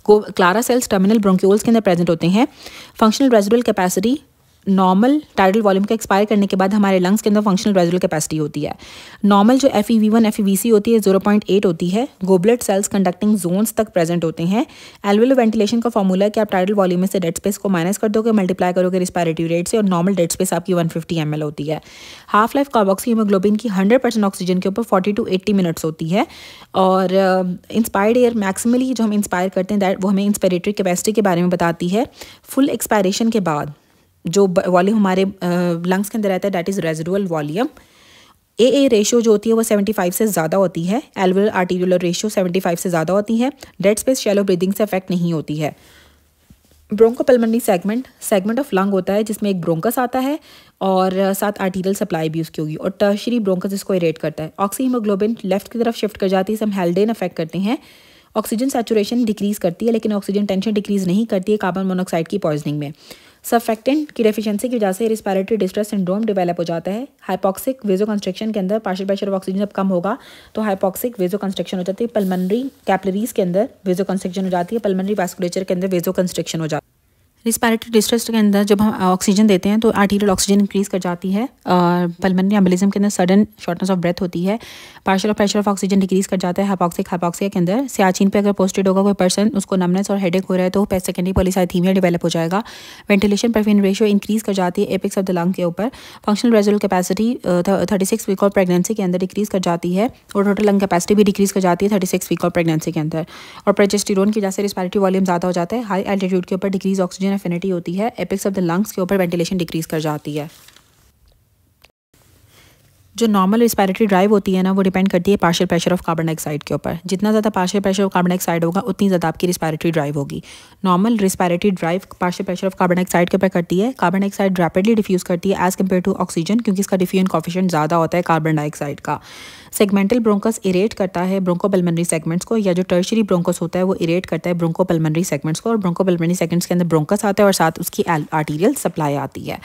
Clara cells terminal bronchioles के अंदर प्रेजेंट होते हैं। Functional residual capacity normal tidal volume का एक्सपायर करने के बाद हमारे लंग्स के अंदर फंक्शनल रेजिडुअल कैपेसिटी होती है। नॉर्मल जो FeV1 FeVC होती है 0.8 होती है। गोबलेट सेल्स कंडक्टिंग जोन्स तक प्रेजेंट होते हैं। एल्वुलर वेंटिलेशन का फॉर्मूला है कि आप टाइडल वॉल्यूम में से डेड स्पेस को माइनस कर दोगे, मल्टीप्लाई करोगे रिस्पायरेटरी रेट से और नॉर्मल डेड स्पेस आपकी 150 ml होती है। हाफ लाइफ कार्बोक्सी हीमोग्लोबिन की 100% ऑक्सीजन के ऊपर 40 to 80 मिनट्स होती है। और इंस्पायर्ड एयर मैक्सिमली जो हम इंस्पायर करते हैं दैट वो हमें इंस्पायरेटरी कैपेसिटी के बारे में बताती है। फुल एक्सपायरेशन के बाद जो वॉल्यूम हमारे लंग्स के अंदर रहता है that is residual volume. AA ratio जो होती है वो 75 से ज़्यादा होती है। एल्वुलर आर्टीरियोलर रेशियो 75 से ज़्यादा होती है। डेड स्पेस शैलो ब्रीदिंग से अफेक्ट नहीं होती है। ब्रोंकोपल्मोनरी सेगमेंट ऑफ लंग होता है जिसमें एक ब्रोंकस आता है और साथ आर्टीरियल सप्लाई भी उसकी होगी और टर्शरी ब्रोंकस इसको इरेट करता है। ऑक्सी हीमोग्लोबिन लेफ्ट की तरफ शिफ्ट कर जाती है, इसे हम हेल्डेन अफेक्ट करते हैं। ऑक्सीजन सैचुरेशन डिक्रीज़ करती है लेकिन ऑक्सीजन टेंशन डिक्रीज़ नहीं करती है कार्बन मोनोऑक्साइड की पॉइजनिंग में। सर्फेक्टेंट की डेफिशिएंसी की वजह से रिस्पायरेटरी डिस्ट्रेस सिंड्रोम डेवलप हो जाता है। हाइपॉक्सिक वेजोकंस्ट्रिक्शन के अंदर पार्शियल प्रेशर ऑफ ऑक्सीजन जब कम होगा तो हाइपॉक्सिक वेजोकंस्ट्रिक्शन हो जाती है। पल्मोनरी कैपिलरीज के अंदर वेजोकंस्ट्रिक्शन हो जाती है। पल्मोनरी वास्कुलेचर के अंदर वेजोकंस्ट्रिक्शन हो जाती है। रिस्पायरेटरी डिस्ट्रेस के अंदर जब हम ऑक्सीजन देते हैं तो आर्टीरियल ऑक्सीजन इंक्रीज़ कर जाती है और पल्मोनरी एम्बोलिज्म के अंदर सडन शॉर्टनेस ऑफ ब्रेथ होती है। Partial pressure of oxygen decrease कर जाता है हाइपॉक्सिया के अंदर। सियाचिन पे अगर पोस्टेड होगा कोई पर्सन, उसको नमनेस और हेडेक हो रहा है तो सेकेंडरी पॉलीसाइथीमिया डेवलप हो जाएगा। वेंटिलेशन परफिन रेशियो इंक्रीज़ कर जाती है एपिक्स ऑफ द लंग के ऊपर। फंक्शनल रेजिडुअल कैपेसिटी 36 वीक और प्रेगनेंसी के अंदर डिक्रीज़ कर जाती है और टोटल लंग कैपेसिटी भी डिक्रीज़ कर जाती है 36 वीक और प्रेगनेंसी के अंदर। और प्रोजेस्टेरोन की वजह से रिस्पायरेटरी वॉल्यूम ज़्यादा हो जाता है। हाई एल्टीट्यूड के ऊपर डिक्रीज ऑक्सीजन एफिनिटी होती है। एपिक्स ऑफ द लंग्स के ऊपर वेंटिलेशन डिक्रीज कर जाती है। जो नॉर्मल रिस्पायरेटरी ड्राइव होती है ना वो डिपेंड करती है partial pressure of carbon dioxide के ऊपर। जितना ज़्यादा partial pressure of carbon dioxide होगा उतनी ज़्यादा आपकी रिस्पायरेटरी ड्राइव होगी। Normal respiratory drive partial pressure of carbon dioxide के ऊपर करती है। कार्बन डाइऑक्साइड रैपिडली डिफ्यूज़ करती है एज कम्पेयर टू ऑक्सीजन क्योंकि इसका डिफ्यूजन कोफिशिएंट ज़्यादा होता है कार्बन डाइऑक्साइड का। सेगमेंटल ब्रोंकस इरेट करता है ब्रोंकोपल्मोनरी सेगमेंट्स को, या जो टर्शियरी ब्रोंकस होता है वो इरेट करता है ब्रोंकोपल्मोनरी सेगमेंट्स को। और ब्रोंकोपल्मोनरी सेगमेंट्स के अंदर ब्रोंकस आता है और साथ उसकी आर्टीरियल सप्लाई आती है।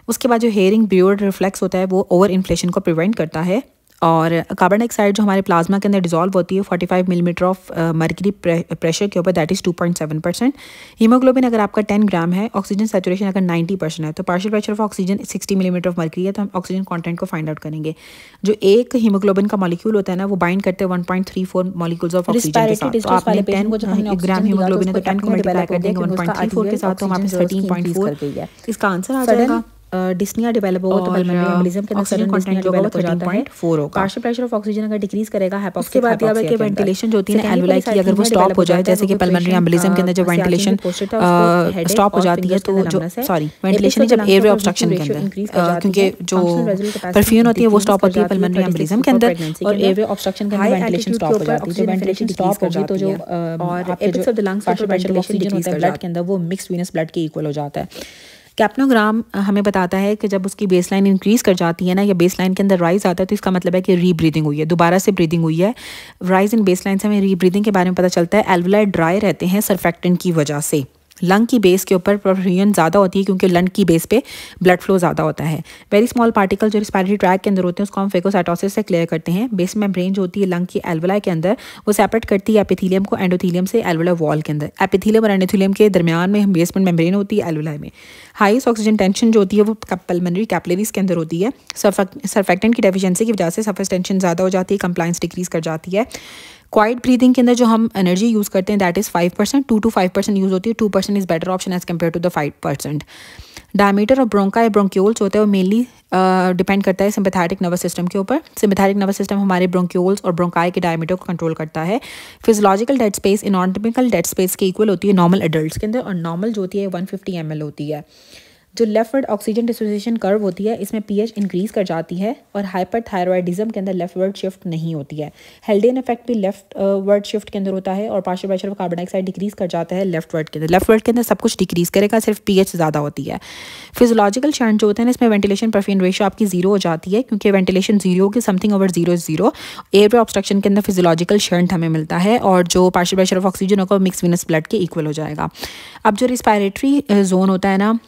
उसके बाद जो हेयरिंग ब्यूअर्ड रिफ्लेक्स होता है वो ओवर इन्फ्लेशन को प्रिवेंट करता है। और कार्बन डाइऑक्साइड जो हमारे प्लाज्मा के अंदर डिजॉल्व होती है 45 मिलीमीटर ऑफ मर्करी प्रेशर के ऊपर दैट इज़ 2.7%। हीमोग्लोबिन अगर आपका 10 ग्राम है, ऑक्सीजन सैचुरेशन अगर 90% है तो partial pressure of oxygen 60 millimetre of mercury है तो हम ऑक्सीजन कंटेंट को फाइंड आउट करेंगे। जो एक हीमोग्लोबिन का मॉलिक्यूल होता है ना वो बाइंड करते हैं 1.34 मॉलिक्यूल्स ऑफ ऑक्सीजन के साथ। तो आपने 10 ग्राम हीमोग्लोबिन है तो 10 को मल्टीप्लाई कर देंगे 1.34 के साथ तो हमारे पास 13.4 इसका आंसर आ जाएगा। डिस्निया डेवलप होगा तो पल्मोनरी एम्बोलिज्म के अंदर ऑक्सीजन कंटेंट जो होगा 13.4 होगा। पार्शियल प्रेशर ऑफ ऑक्सीजन अगर डिक्रीज करेगा हाइपोक्सिक बात यह है कि वेंटिलेशन जो होती है ना एल्वुलाई की अगर वो स्टॉप हो जाए, जैसे कि पल्मोनरी एम्बोलिज्म के अंदर जब वेंटिलेशन स्टॉप हो जाती है तो जो वेंटिलेशन जब एयरवे ऑब्स्ट्रक्शन के अंदर, क्योंकि जो परफ्यूम होती है वो स्टॉप होती है पल्मोनरी एम्बोलिज्म के अंदर और एयरवे ऑब्स्ट्रक्शन के अंदर वेंटिलेशन स्टॉप हो जाती है। जब वेंटिलेशन स्टॉप होगी तो जो और apex of the lungs partial pressure of oxygen होता है ब्लड के अंदर वो मिक्स्ड वीनस ब्लड के इक्वल हो जाता है। कैप्नोग्राम हमें बताता है कि जब उसकी बेसलाइन इंक्रीज कर जाती है ना या बेसलाइन के अंदर राइज आता है तो इसका मतलब है कि रीब्रीदिंग हुई है, दोबारा से ब्रीदिंग हुई है। राइज इन बेसलाइन से हमें रीब्रीदिंग के बारे में पता चलता है। एल्वुलाई ड्राई रहते हैं सर्फेक्टेंट की वजह से। लंग की बेस के ऊपर परफ्यूजन ज़्यादा होती है क्योंकि लंग की बेस पे ब्लड फ्लो ज़्यादा होता है। वेरी स्मॉल पार्टिकल जो रिस्पायरेटरी ट्रैक के अंदर होते हैं उसको हम फेगोसाइटोसिस से क्लियर करते हैं। बेस मेम्ब्रेन जो होती है लंग की एल्वुलाई के अंदर वो सेपरेट करती है एपिथेलियम को एंडोथेलियम से एल्वुलर वॉल के अंदर। एपिथेलियम और एंडोथेलियम के दरमियान में बेसमेंट मेम्ब्रेन होती है एल्वुलाई में। हाईएस्ट ऑक्सीजन टेंशन जो होती है वो पल्मोनरी कैपिलरीज के अंदर होती है। सर्फेक्टेंट की डेफिशिएंसी की वजह से सरफेस टेंशन ज़्यादा हो जाती है, कंप्लायंस डिक्रीज कर जाती है। क्वाइट ब्रीदिंग के अंदर जो हम एनर्जी यूज़ करते हैं दैट इज़ 5%, 2 to 5% यूज़ होती है। 2% is better option as compare to the 5%। Diameter of bronchi या ब्रोंक्यूल्स होता है वो मेनली डिपेंड करता है सिम्पैथेटिक नर्वस सिस्टम के ऊपर। सिम्पैथेटिक नर्वस सिस्टम हमारे ब्रोंक्यूल्स और ब्रोंकाई के डायमीटर को कंट्रोल करता है। Physiological dead space anatomical dead space के इक्वल होती है नॉर्मल एडल्ट्स के अंदर और नॉर्मल जो होती है 150 ml होती है। जो लेफ्टवर्ड ऑक्सीजन डिसोसिएशन कर्व होती है इसमें पीएच इंक्रीज कर जाती है और हाइपरथायरॉयडिज्म के अंदर लेफ्टवर्ड शिफ्ट नहीं होती है। हेल्डेन इफेक्ट भी लेफ्टवर्ड शिफ्ट के अंदर होता है और partial pressure of carbon dioxide decrease कर जाता है लेफ्टवर्ड के अंदर। लेफ्टवर्ड के अंदर सब कुछ डिक्रीज करेगा, सिर्फ पीएच ज़्यादा होती है। फिजियोलॉजिकल शंट जो होते हैं इसमें वेंटिलेशन परफ्यूम रेशियो आपकी 0 हो जाती है क्योंकि वेंटिलेशन 0 की something over 0 is 0। Airway obstruction के अंदर फिजियोलॉजिकल शंट हमें मिलता है और जो पार्शियल प्रेशर ऑफ ऑक्सीजन होगा मिक्स वीनस ब्लड के इक्वल हो जाएगा। अब जो रिस्पायरेटरी जोन होता है ना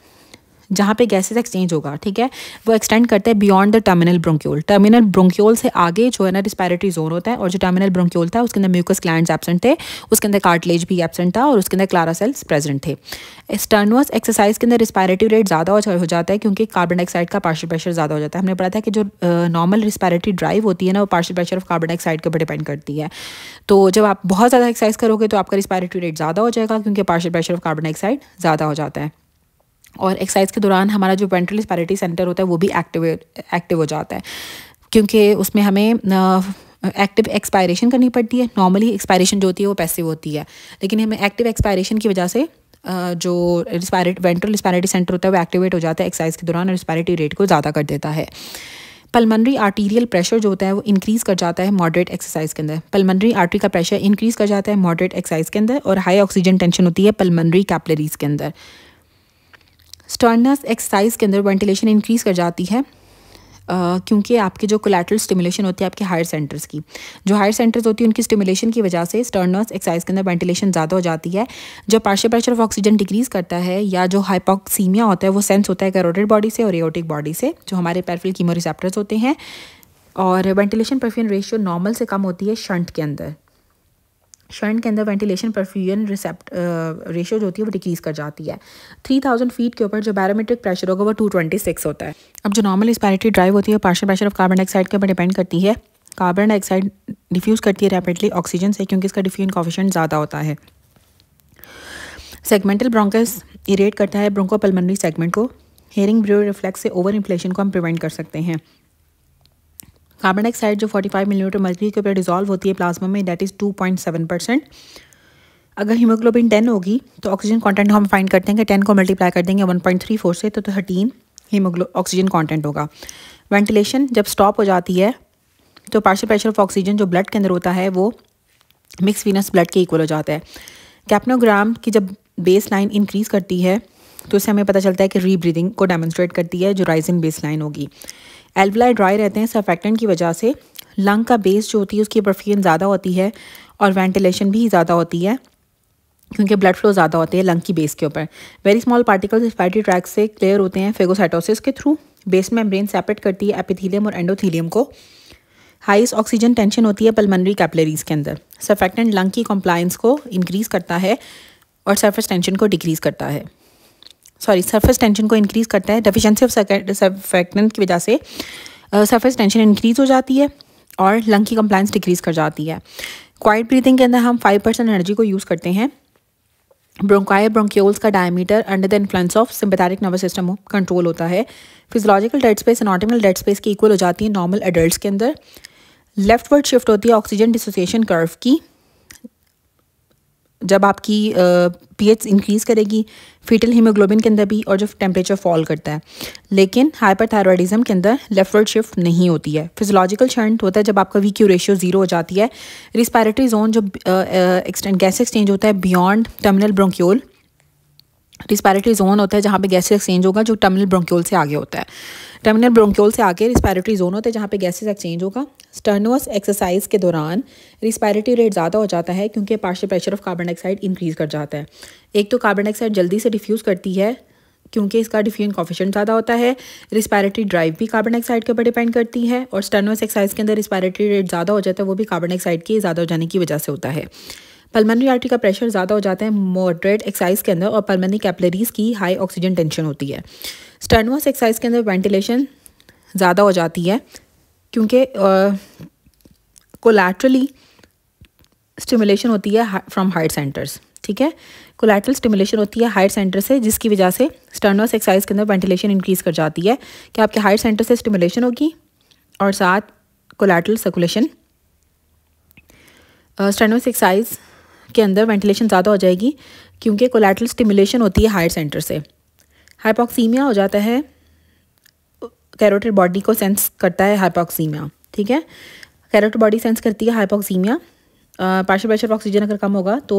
जहाँ पे गैसेस एक्सचेंज होगा, ठीक है, वो एक्सटेंड करता है beyond the terminal bronchiole. Terminal bronchiole से आगे जो है ना रिस्पायरेटरी जोन होता है और जो टर्मिनल ब्रोंक्यूल था उसके अंदर म्यूकस ग्लैंड्स एब्सेंट थे, उसके अंदर कार्टिलेज भी एब्सेंट था और उसके अंदर क्लारा सेल्स प्रेजेंट थे। स्टर्नुअस एक्सरसाइज के अंदर रिस्पायरेटरी रेट ज़्यादा हो जाता है क्योंकि कार्बन डाइऑक्साइड का पार्शियल प्रेशर ज़्यादा हो जाता है। हमने पढ़ा था कि जो नॉर्मल रिस्पायरेटरी ड्राइव होती है ना वो partial pressure of carbon dioxide के ऊपर डिपेंड करती है। तो जब आप बहुत ज़्यादा एक्सरसाइज करोगे तो आपका रिस्पायरेटरी रेट ज़्यादा हो जाएगा क्योंकि partial pressure of carbon dioxide ज़्यादा हो जाता है। और एक्सरसाइज के दौरान हमारा जो वेंट्रल रिस्पायरेटरी सेंटर होता है वो भी एक्टिव हो जाता है क्योंकि उसमें हमें एक्टिव एक्सपायरेशन करनी पड़ती है। नॉर्मली एक्सपायरेशन जो होती है वो पैसिव होती है, लेकिन हमें एक्टिव एक्सपायरेशन की वजह से जो वेंट्रल रिस्पायरेटरी सेंटर होता है वो एक्टिवेट हो जाता है एक्सरसाइज के दौरान और रिस्पायरेटरी रेट को ज़्यादा कर देता है। पल्मोनरी आर्टीरियल प्रेशर जो होता है वो इंक्रीज़ कर जाता है मॉडरेट एक्सरसाइज के अंदर। पल्मोनरी आर्टरी का प्रेशर इंक्रीज़ कर जाता है मॉडरेट एक्सरसाइज के अंदर और हाई ऑक्सीजन टेंशन होती है पल्मोनरी कैपिलरीज के अंदर। स्टर्नस एक्सरसाइज के अंदर वेंटिलेशन इंक्रीज़ कर जाती है क्योंकि आपकी जो कोलैटरल स्टिमुलेशन होती है आपके हायर सेंटर्स की, जो हायर सेंटर्स होती है उनकी स्टिमुलेशन की वजह से स्टर्नस एक्सरसाइज के अंदर वेंटिलेशन ज़्यादा हो जाती है। जो partial pressure of oxygen decrease करता है या जो हाइपोक्सीमिया होता है वो सेंस होता है कैरोटिड बॉडी से और एओर्टिक बॉडी से, जो हमारे पेरिफेरल कीमोरिसेप्टर्स होते हैं। और वेंटिलेशन परफ्यूजन रेशियो नॉर्मल से कम होती है शंट के अंदर। शंट के अंदर वेंटिलेशन परफ्यूजन रेशियो जो होती है वो डिक्रीज़ कर जाती है। 3000 फीट के ऊपर जो बैरोमेट्रिक प्रेशर होगा वो 226 होता है। अब जो नॉर्मल रिस्पायरेटरी ड्राइव होती है partial pressure of carbon dioxide के ऊपर डिपेंड करती है। कार्बन डाइऑक्साइड डिफ्यूज़ करती है रैपिडली ऑक्सीजन से क्योंकि इसका डिफ्यूजन कोएफिशिएंट ज़्यादा होता है। सेगमेंटल ब्रोंकस इरेट करता है ब्रोंकोपल्मोनरी सेगमेंट को। हेयरिंग ब्रो रिफ्लेक्स से ओवर इन्फ्लेशन को हम प्रिवेंट कर सकते हैं। कार्बन डाइऑक्साइड जो 45 मिलीमीटर मर्क्यूरी के ऊपर डिजॉल्व होती है प्लाज्मा में दैट इज़ 2.7%। अगर हीमोग्लोबिन 10 होगी तो ऑक्सीजन कंटेंट हम फाइंड करते हैं कि 10 को मल्टीप्लाई कर देंगे 1.34 से तो 13 ऑक्सीजन कंटेंट होगा। वेंटिलेशन जब स्टॉप हो जाती है तो पार्शियल प्रेशर ऑफ ऑक्सीजन जो ब्लड के अंदर होता है वो मिक्स वीनस ब्लड के इक्वल हो जाता है। कैप्नोग्राम की जब बेस लाइन इंक्रीज़ करती है तो इससे हमें पता चलता है कि रीब्रीदिंग को डेमोन्स्ट्रेट करती है जो राइज इन बेस लाइन होगी। एल्वुलाई ड्राई रहते हैं सर्फेक्टेंट की वजह से। लंग का बेस जो होती है उसकी परफ्यूजन ज़्यादा होती है और वेंटिलेशन भी ज़्यादा होती है क्योंकि ब्लड फ्लो ज़्यादा होती है लंग की बेस के ऊपर। Very small particles respiratory track से क्लियर होते हैं फेगोसाइटोसिस के थ्रू। बेस मेम्ब्रेन सेपरेट करती है एपिथेलियम और एंडोथेलियम को। हाईएस्ट ऑक्सीजन टेंशन होती है पल्मोनरी कैपिलरीज के अंदर। सर्फेक्टेंट लंग की कंप्लायंस को इंक्रीज़ करता है और सरफेस टेंशन को डिक्रीज़ करता है। सरफेस टेंशन को इंक्रीज़ करता है। डेफिशिएंसी ऑफ सर्फेक्टेंट की वजह से सरफेस टेंशन इंक्रीज़ हो जाती है और लंग की कंप्लायंस डिक्रीज़ कर जाती है। क्वाइट ब्रीथिंग के अंदर हम 5% एनर्जी को यूज़ करते हैं ब्रोंकाई ब्रोंक्यूल्स का diameter under the influence of sympathetic nervous system control होता है। Physiological dead space anatomical dead space की इक्वल हो जाती है नॉर्मल एडल्ट्स के अंदर। लेफ्टवर्ड शिफ्ट होती है ऑक्सीजन डिसोसिएशन कर्व की, जब आपकी पीएच इंक्रीज़ करेगी फीटल हीमोग्लोबिन के अंदर भी, और जो टेम्परेचर फॉल करता है। लेकिन हाइपरथायरॉयडिज्म के अंदर लेफ्टवर्ड शिफ्ट नहीं होती है। फिजियोलॉजिकल शंट होता है जब आपका वीक्यू रेशियो 0 हो जाती है। रिस्पायरेटरी जोन जो गैस एक्सचेंज होता है beyond terminal bronchiole, respiratory zone होता है जहाँ पे गैसेस एक्सचेंज होगा जो टर्मिनल ब्रोंक्यूल से आगे होता है। टर्मिनल ब्रोंक्यूल से आगे रिस्पायरेटरी जोन होता है जहाँ पे गैसेस एक्सचेंज होगा। स्टर्नुअस एक्सरसाइज के दौरान रिस्पायरेटरी रेट ज़्यादा हो जाता है क्योंकि partial pressure of carbon dioxide increase कर जाता है। एक तो कार्बन डाइऑक्साइड जल्दी से डिफ्यूज़ करती है क्योंकि इसका डिफ्यूजन कोफिशिएंट ज़्यादा होता है। रिस्पायरेटरी ड्राइव भी कार्बन डाइऑक्साइड के ऊपर डिपेंड करती है, और स्टर्नुअस एक्सरसाइज के अंदर रिस्पायरेटरी रेट ज़्यादा हो जाता है, वो भी कार्बन डाइऑक्साइड के ज़्यादा हो जाने की वजह से होता है। पल्मोनरी आर्टरी का प्रेशर ज़्यादा हो जाता है मॉडरेट एक्सरसाइज के अंदर, और पल्मोनरी कैपिलरीज की हाई ऑक्सीजन टेंशन होती है। स्टर्नुअस एक्सरसाइज के अंदर वेंटिलेशन ज़्यादा हो जाती है क्योंकि कोलैटरली स्टिमुलेशन होती है फ्रॉम हार्ट सेंटर्स। ठीक है, कोलैटरल स्टिमुलेशन होती है हार्ट सेंटर से, जिसकी वजह से स्टर्नुअस एक्सरसाइज के अंदर वेंटिलेशन इंक्रीज़ कर जाती है कि आपके हार्ट सेंटर से स्टिमुलेशन होगी और साथ कोलैटरल सर्कुलेशन। स्टर्नुअस एक्सरसाइज के अंदर वेंटिलेशन ज़्यादा हो जाएगी क्योंकि कोलैटरल स्टिमुलेशन होती है हार्ट सेंटर से। हाइपोक्सीमिया हो जाता है, कैरोटिड बॉडी को सेंस करता है हाइपोक्सीमिया। ठीक है, कैरोटिड बॉडी सेंस करती है hypoxaemia. Partial pressure of oxygen अगर कम होगा तो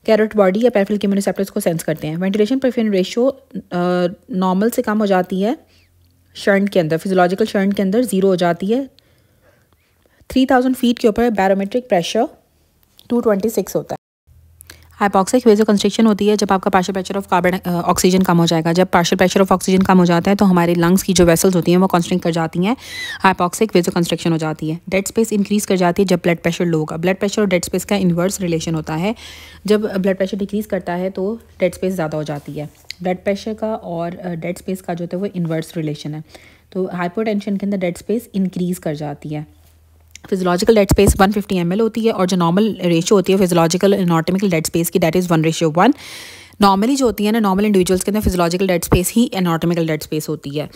कैरोटिड बॉडी या पेरिफेरल केमोरिसेप्टर्स को सेंस करते हैं। वेंटिलेशन परफ्यूजन रेशियो नॉर्मल से कम हो जाती है शंट के अंदर, फिजियोलॉजिकल शंट के अंदर 0 हो जाती है। 3000 फीट के ऊपर बैरोमेट्रिक प्रेशर 226 होता है। हाइपॉक्सिक वेजोकंस्ट्रिक्शन होती है जब आपका partial pressure of carbon oxygen कम हो जाएगा। जब पार्शियल प्रेशर ऑफ ऑक्सीजन कम हो जाता है तो हमारे लंग्स की जो वेसल्स होती हैं वो कॉन्स्ट्रिक्ट कर जाती हैं, हाइपॉक्सिक वेजोकंस्ट्रिक्शन हो जाती है। डेड स्पेस इंक्रीज़ कर जाती है जब ब्लड प्रेशर लो होगा। ब्लड प्रेशर और डेड स्पेस का इन्वर्स रिलेशन होता है। जब ब्लड प्रेशर डिक्रीज़ करता है तो डेड स्पेस ज़्यादा हो जाती है। ब्लड प्रेशर का और डेड स्पेस का जो होता है वो इन्वर्स रिलेशन है। तो हाइपोटेंशन के अंदर डेड स्पेस इंक्रीज़ कर जाती है। फिजियोलॉजिकल डेड स्पेस 150 ml होती है, और जो नॉर्मल रेशियो होती है फिजियोलॉजिकल एनाटॉमिकल डेड स्पेस की, दैट इज़ 1:1। नॉर्मली जो होती है ना, नॉर्मल इंडिविजुअल्स के अंदर फिजियोलॉजिकल डेड स्पेस ही एनाटॉमिकल डेड स्पेस होती है।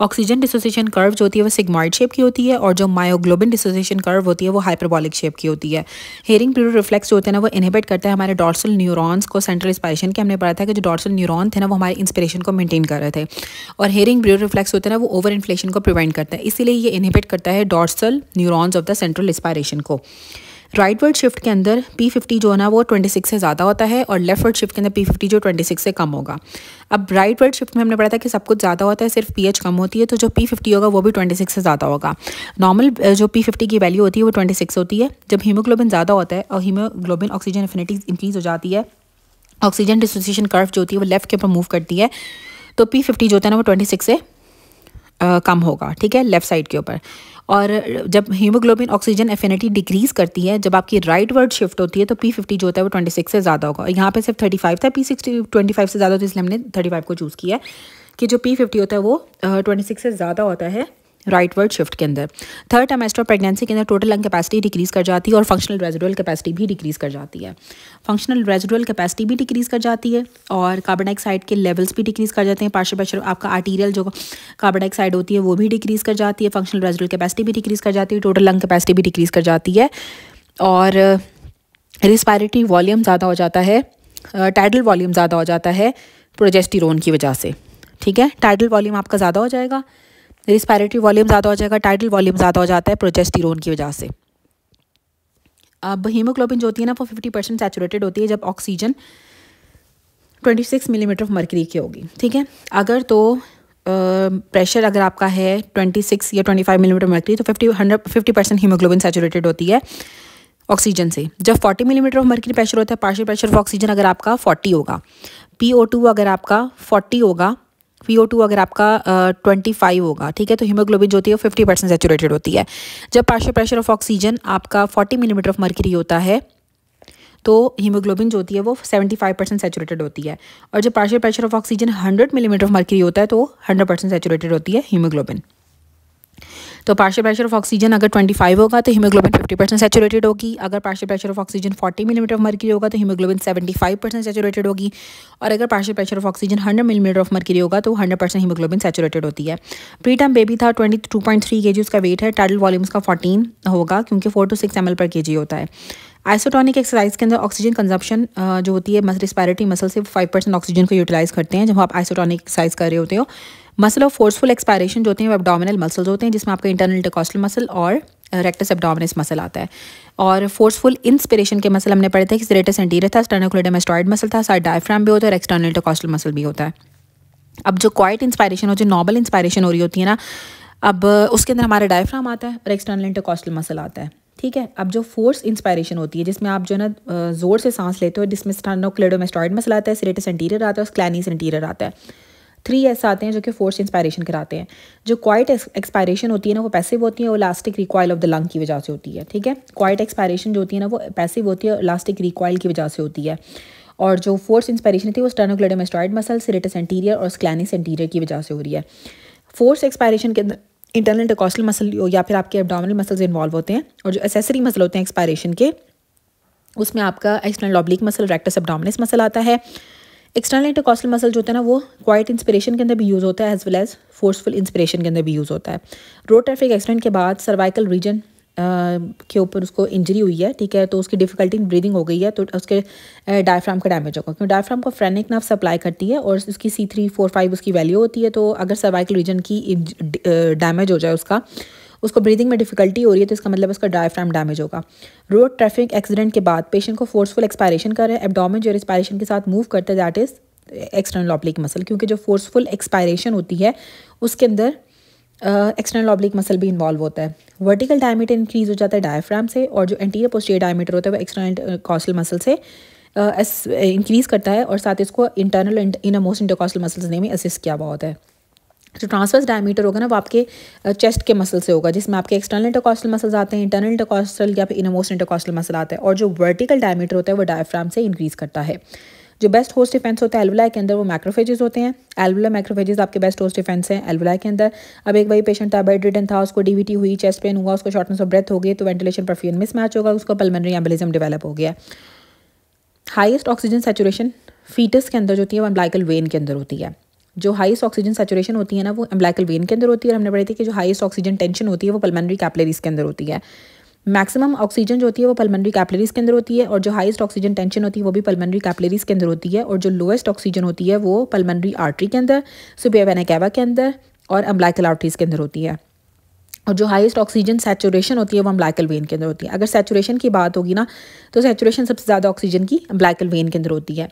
ऑक्सीजन डिसोसिएशन कर्व जो होती है वो सिग्मॉइड शेप की होती है, और जो मायोग्लोबिन डिसोसिएशन कर्व होती है वो हाइपरबॉलिक शेप की होती है। हेयरिंग पीरियड रिफ्लेक्स जो होते हैं ना वो इनहिबिट करता है हमारे डॉर्सल न्यूरॉन्स को सेंट्रल इंस्पायरेशन के। हमने पढ़ा था कि जो डॉर्सल न्यूरॉन थे ना वो हमारे इंस्पिरेशन को मेंटेन कर रहे थे, और हेयरिंग पीरियड रिफ्लेक्स होते हैं ना वो ओवर इन्फ्लेशन को प्रिवेंट करता है, इसीलिए ये इनहिबिट करता है dorsal neurons of the central inspiration को। राइटवर्ड शिफ्ट के अंदर P50 जो है ना वो 26 से ज़्यादा होता है, और लेफ्टवर्ड शिफ्ट के अंदर P50 जो 26 से कम होगा। अब राइटवर्ड शिफ्ट में हमने पढ़ा था कि सब कुछ ज़्यादा होता है, सिर्फ pH कम होती है, तो जो P50 होगा वो भी 26 से ज़्यादा होगा। नॉर्मल जो P50 की वैल्यू होती है वो 26 होती है। जब हीमोग्लोबिन ज़्यादा होता है और हीमोग्लोबिन ऑक्सीजन एफिनिटी इंक्रीज़ हो जाती है, ऑक्सीजन डिसोसिएशन कर्व जो होती है वो लेफ्ट के ऊपर मूव करती है, तो P50 जो होता है ना वो 26 से कम होगा। ठीक है, लेफ़्ट साइड के ऊपर। और जब हीमोग्लोबिन ऑक्सीजन एफिनिटी डिक्रीज़ करती है, जब आपकी राइटवर्ड शिफ्ट होती है, तो P50 जो होता है वो 26 से ज़्यादा होगा। यहाँ पे सिर्फ 35 था, P60 25 से ज़्यादा होता है, इसलिए हमने 35 को चूज़ किया कि जो P50 होता है वो 26 से ज़्यादा होता है राइटवर्ड शिफ्ट के अंदर। थर्ड ट्राइमेस्टर प्रेगनेंसी के अंदर टोटल लंग कैपेसिटी डिक्रीज़ कर जाती है, और फंक्शनल रेजिडुअल कैपेसिटी भी डिक्रीज़ कर जाती है। फंक्शनल रेजिडुअल कैपेसिटी भी डिक्रीज़ कर जाती है, और कार्बन डाइऑक्साइड के लेवल्स भी डिक्रीज़ कर जाते हैं। पार्शियल प्रेशर आपका आर्टीरियल जो कार्बन डाइऑक्साइड होती है वो भी डिक्रीज़ कर जाती है। फंक्शनल रेजिडुअल कैपेसिटी भी डिक्रीज़ कर जाती है, टोटल लंग कैपेसिटी भी डिक्रीज़ कर जाती है, और रिस्पायरेटरी वॉल्यूम ज़्यादा हो जाता है, टाइडल वॉल्यूम ज़्यादा हो जाता है प्रोजेस्टेरोन की वजह से। ठीक है, टाइडल वॉल्यूम आपका ज़्यादा हो जाएगा, रिस्पायरेटरी वॉल्यूम ज़्यादा हो जाएगा, टाइडल वॉल्यूम ज़्यादा हो जाता है प्रोजेस्टेरोन की वजह से। अब हीमोग्लोबिन जो होती है ना वो 50% सैचुरेटेड होती है जब ऑक्सीजन 26 मिलीमीटर ऑफ मर्करी की होगी। ठीक है, अगर तो प्रेशर अगर आपका है 26 या 25 मिलीमीटर मर्करी, तो 50% हीमोग्लोबिन सैचुरेटेड होती है ऑक्सीजन से। जब 40 मिलीमीटर ऑफ मर्करी प्रेशर होता है, पार्शियल प्रेशर ऑफ ऑक्सीजन अगर आपका 40 होगा, PO2 अगर आपका 40 होगा, PO2 अगर आपका 25 होगा, ठीक है, तो हीमोग्लोबिन जो होती है 50% सैचुरेटेड होती है। जब पार्शियल प्रेशर ऑफ ऑक्सीजन आपका 40 मिलीमीटर ऑफ मर्करी होता है, तो हीमोग्लोबिन जो होती है वो 75% सैचुरेटेड होती है, और जब partial pressure of oxygen 100 millimetre of mercury होता है तो 100% सैचुरेटेड होती है हीमोग्लोबिन। तो पार्शियल प्रेशर ऑफ ऑक्सीजन अगर 25 होगा तो हीमोग्लोबिन 50% सैचुरेटेड होगी। अगर partial pressure of oxygen 40 millimetre of mercury होगा तो हीमोग्लोबिन 75% सैचुरेटेड होगी। और अगर partial pressure of oxygen 100 millimetre of mercury होगा तो 100% हीमोग्लोबिन सैचुरेटेड होती है। प्री टर्म बेबी था, 22.3 kg उसका वेट है। टाइडल वॉल्यूम उसका 14 होगा क्योंकि 4 to 6 ml per kg होता है। आइसोटोनिक एक्सरसाइज के अंदर ऑक्सीजन कंजप्शन जो होती है रिस्पायरेटरी मसल से 5% ऑक्सीजन को यूटिलाइज करते हैं जब आप आइसोटोनिक एक्सरसाइज कर रहे होते हो। मसल ऑफ फोर्सफुल एक्सपायरेशन जो होते हैं वो एब्डोमिनल मसल्स होते हैं जिसमें आपका इंटरनल इंटरकॉस्टल मसल और रेक्टस एब्डोमिनस मसल आता है। और फोर्सफुल इंस्पिरेशन के मसल हमने पढ़े थे कि सेरेटस एंटीरियर था, स्टर्नोक्लेडोमास्टॉइड मसल था, साइड डायफ्राम भी होता है और एक्सटर्नल इंटरकॉस्टल मसल भी होता है। अब जो क्वाइट इंस्पायरेशन हो, जो नॉर्मल इंस्पायरेशन हो रही होती है ना, अब उसके अंदर हमारा डायफ्राम आता है और एक्सटर्नल इंटरकॉस्टल मसल आता है। ठीक है। अब जो फोर्स इंस्पायरेशन होती है जिसमें आप जो है ना जोर से सांस लेते हो, जिसमें स्टर्नोक्लेडोमास्टॉइड मसल आता है, सेरेटस एंटीरियर आता है और स्क्लैनिस एंटीरियर आता है। 3S आते हैं जो कि फोर्स इंस्पायरेशन कराते हैं। जो क्वाइट एक्सपायरेशन होती है ना वो पैसिव होती है, वो elastic recoil of the lung की वजह से होती है। ठीक है। क्वाइट एक्सपायरेशन जो होती है ना वो पैसिव होती है, इलास्टिक रिकॉइल की वजह से होती है। और जो फोर्स इंस्पायरेशन थी वो स्टर्नोक्लेडोमास्टॉइड मसल, सेरेटस एंटीरियर और स्क्लैनिस एंटीरियर की वजह से हो रही है। फोर्स एक्सपायरेशन के अंदर इंटरनल इंटरकॉस्टल मसल या फिर आपके एब्डोमिनल मसल्स इन्वॉल्व होते हैं। और जो एसेसरी मसल होते हैं एक्सपायरेशन के, उसमें आपका external oblique muscle, rectus abdominis muscle आता है। एक्सटर्नल इंटरकॉस्टल मसल जो होता है ना वो क्वाइट इंस्पिरेशन के अंदर भी यूज़ होता है as well as forceful inspiration के अंदर भी यूज़ होता है। रोड ट्रैफिक एक्सीडेंट के बाद सर्वाइकल रीजन के ऊपर उसको इंजरी हुई है, ठीक है, तो उसकी डिफिकल्टी इन ब्रीदिंग हो गई है, तो उसके डायफ्राम का डैमेज होगा क्योंकि डायफ्राम को फ्रेनिक नर्व सप्लाई करती है और उसकी C3, 4, 5 उसकी वैल्यू होती है। तो अगर सर्वाइकल रीजन की डैमेज हो जाए उसको ब्रीदिंग में डिफिकल्टी हो रही है तो इसका मतलब उसका डायफ्राम डैमेज होगा। रोड ट्रैफिक एक्सीडेंट के बाद पेशेंट को फोर्सफुल एक्सपायरेशन कर रहे हैं, एब्डोमेन जो रिस्पायरेशन के साथ मूव करता है that is external oblique muscle, क्योंकि जो फोर्सफुल एक्सपायरेशन होती है उसके अंदर एक्सटर्नल ऑब्लिक मसल भी इन्वॉल्व होता है। वर्टिकल डायमीटर इंक्रीज हो जाता है डायफ्राम से और जो एंटीरियर पोस्टीरियर डायमीटर होता है वो एक्सटर्नल कॉस्टल मसल से इंक्रीज करता है और साथ इसको इंटरनल इनरमोस्ट इंटरकॉस्टल मसल्स ने भी असिस्ट किया हुआ होता है। जो ट्रांसवर्स डायमीटर होगा ना वो आपके चेस्ट के मसल से होगा जिसमें आपके एक्सटर्नल इंटरकॉस्टल मसल्स आते हैं, इंटरनल इंटरकॉस्टल या फिर इनरमोस्ट इंटरकॉस्टल मसल आता है। और जो वर्टिकल डायमीटर होता है वो डायफ्राम से इंक्रीज करता है। जो बेस्ट होस्ट डिफेंस होता है एल्वुलाई के अंदर वो मैक्रोफेजेस होते हैं। एल्वुलर मैक्रोफेजेस आपके बेस्ट होस्ट डिफेंस हैं एल्वुलाई के अंदर। अब एक वही पेशेंट था, बेड रिडन था, उसको डीवीटी हुई, चेस्ट पेन हुआ, उसको शॉर्टनेस ऑफ ब्रेथ हो गई, तो वेंटिलेशन परफ्यूजन मिसमैच होगा, उसको पल्मोनरी एम्बोलिज्म डेवलप हो गया। हाईएस्ट ऑक्सीजन सैचुरेशन फीटस के अंदर जो होती है वो अम्बिलिकल वेन के अंदर होती है। जो हाईएस्ट ऑक्सीजन सैचुरेशन होती है ना वो अम्बिलिकल वेन के अंदर होती है। और हमने पढ़ी थी कि जो हाईएस्ट ऑक्सीजन टेंशन होती है वो पल्मोनरी कैपिलरीज के अंदर होती है। मैक्सिमम ऑक्सीजन जो होती है वो पल्मोनरी कैपिलरीज के अंदर होती है और जो हाईएस्ट ऑक्सीजन टेंशन होती है वो भी पल्मोनरी कैपिलरीज के अंदर होती है। और जो लोएस्ट ऑक्सीजन होती है वो पल्मोनरी आर्टरी के अंदर, सुपियर वेना कैवा के अंदर और अम्बिलिकल आर्टरीज के अंदर होती है। और जो हाईएस्ट ऑक्सीजन सैचुरेशन होती है वो अम्बिलिकल वेन के अंदर होती है। अगर सैचुरेशन की बात होगी ना तो सैचुरेशन सबसे ज़्यादा ऑक्सीजन की अम्बिलिकल वेन के अंदर होती है।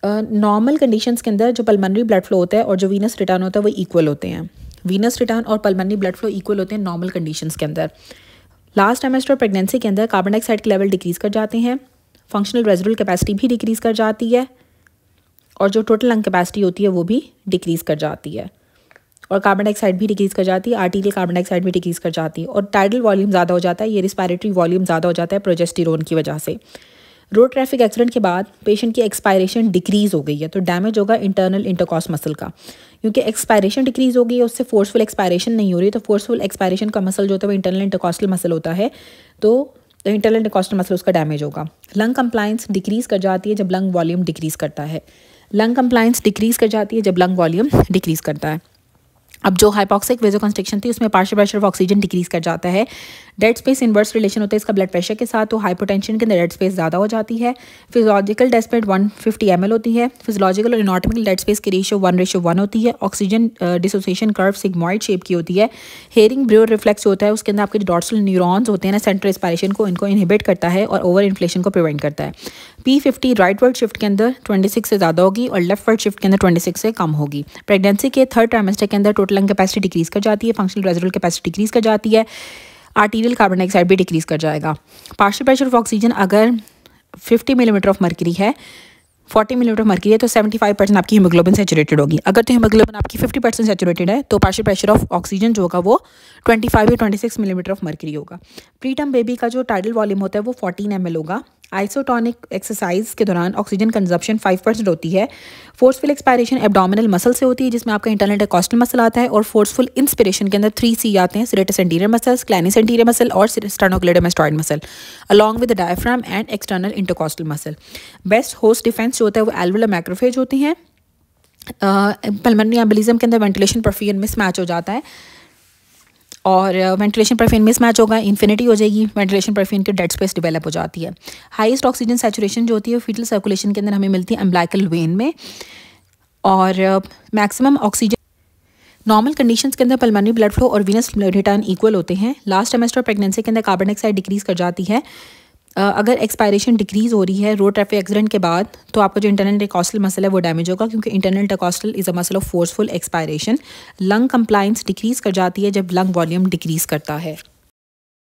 नॉर्मल कंडीशंस के अंदर जो पल्मोनरी ब्लड फ्लो होता है और जो वीनस रिटर्न होता है वो इक्वल होते हैं। वीनस रिटर्न और पल्मोनरी ब्लड फ्लो इक्वल होते हैं नॉर्मल कंडीशंस के अंदर। लास्ट ट्राइमेस्टर प्रेगनेंसी के अंदर कार्बन डाइऑक्साइड के लेवल डिक्रीज़ कर जाते हैं, फंक्शनल रेजिडुअल कैपेसिटी भी डिक्रीज़ कर जाती है और जो टोटल लंग कैपेसिटी होती है वो भी डिक्रीज़ कर जाती है और कार्बन डाइऑक्साइड भी डिक्रीज़ कर जाती है, आर्टीरियल कार्बन डाइऑक्साइड भी डिक्रीज़ कर जाती है और टाइडल वॉल्यूम ज़्यादा हो जाता है, ये रिस्पायरेटरी वॉल्यूम ज़्यादा हो जाता है प्रोजेस्टेरोन की वजह से। रोड ट्रैफिक एक्सीडेंट के बाद पेशेंट की एक्सपायरेशन डिक्रीज़ हो गई है तो डैमेज होगा इंटरनल इंटरकॉस्ट मसल का, क्योंकि एक्सपायरेशन डिक्रीज़ हो गई है, उससे फोर्सफुल एक्सपायरेशन नहीं हो रही। तो फोर्सफुल एक्सपायरेशन का मसल जो होता है वो इंटरनल इंटरकॉस्टल मसल होता है, तो इंटरनल इंटरकॉस्टल मसल उसका डैमेज होगा। लंग कंप्लाइंस डिक्रीज़ कर जाती है जब लंग वॉल्यूम डिक्रीज़ करता है। लंग कंप्लाइंस डिक्रीज़ कर जाती है जब लंग वॉल्यूम डिक्रीज़ करता है। अब जो हाइपॉक्सिक वेजोकंस्ट्रिक्शन थी उसमें partial pressure of oxygen decrease कर जाता है। डेड स्पेस इनवर्स रिलेशन होता है इसका ब्लड प्रेशर के साथ, तो हाइपोटेंशन के अंदर डेड स्पेस ज़्यादा हो जाती है। फिजियोलॉजिकल डेड स्पेस 150 ml होती है। फिजियोलॉजिकल और एनाटॉमिकल डेड स्पेस की रेशियो 1:1 होती है। Oxygen dissociation curve sigmoid shape की होती है। हेयरिंग ब्रेयर रिफ्लेक्स होता है, उसके अंदर आपके डॉर्सल न्यूरॉन्स होते हैं ना, सेंट्रल रेस्पिरेशन को इनको इनहिबिट करता है और ओवर इन्फ्लेशन को प्रिवेंट करता है। P50 राइट वर्ड शिफ्ट के अंदर 26 से ज़्यादा होगी और लेफ्ट वर्ड शिफ्ट के अंदर 26 से कम होगी। प्रेगनेंसी के थर्ड ट्राइमेस्टर के अंदर टोटल लंग कैपेसिटी डिक्रीज़ कर जाती है, फंक्शनल रेजिडुअल कैपेसिटी डिक्रीज़ कर जाती है, आर्टीरियल कार्बन डाइऑक्साइड भी डिक्रीज़ कर जाएगा। पार्शियल प्रेशर ऑफ ऑक्सीजन अगर 50 मिलीमीटर ऑफ मर्करी है, 40 मिलीमीटर ऑफ मर्करी है तो 75% आपकी हीमोग्लोबिन सैचुरेटेड होगी। अगर तो हीमोग्लोबिन आपकी 50% सैचुरेटेड है तो पार्शियल प्रेशर ऑफ ऑक्सीजन जो होगा वो 25 या 26 मिलीमीटर ऑफ मर्करी होगा। प्रीटर्म बेबी का जो टाइडल वॉल्यूम होता है वो 14 ml होगा आइसोटोनिक एक्सरसाइज के दौरान ऑक्सीजन कंजप्शन 5% होती है। फोर्सफुल एक्सपायरेशन एब्डोमिनल मसल से होती है, जिसमें आपका इंटरनल इंटरकॉस्टल मसल आता है, और फोर्सफुल इंस्पिरेशन के अंदर 3C आते हैं, सेरेटस एंटीरियर मसल्स, क्लैनिस एंटीरियर मसल और sternocleidomastoid muscle, along with the diaphragm and external intercostal muscle. Best host defence जो होता है वो एल्वुलर मैक्रोफेज होते हैं। पल्मोनरी एम्बोलिज्म के अंदर वेंटिलेशन परफ्यूजन मिसमैच हो जाता है, और वेंटिलेशन परफ्यूजन मिसमैच होगा, इन्फिनिटी हो जाएगी, वेंटिलेशन परफ्यूजन की डेड स्पेस डेवलप हो जाती है। हाईएस्ट ऑक्सीजन सैचुरेशन जो होती है फीटल सर्कुलेशन के अंदर हमें मिलती है अम्बिलिकल वेन में, और मैक्सिमम ऑक्सीजन नॉर्मल कंडीशंस के अंदर पल्मोनरी ब्लड फ्लो और वीनस रिटर्न इक्वल होते हैं। लास्ट सेमेस्टर प्रेगनेंसी के अंदर कार्बन डाइऑक्साइड डिक्रीज कर जाती है। अगर एक्सपायरेशन डिक्रीज हो रही है रोड ट्रैफिक एक्सीडेंट के बाद, तो आपका जो इंटरनल इंटरकॉस्टल मसल है वो डैमेज होगा, क्योंकि internal intercostal is a muscle of forceful expiration. Lung compliance decrease कर जाती है जब लंग वॉल्यूम डिक्रीज करता है।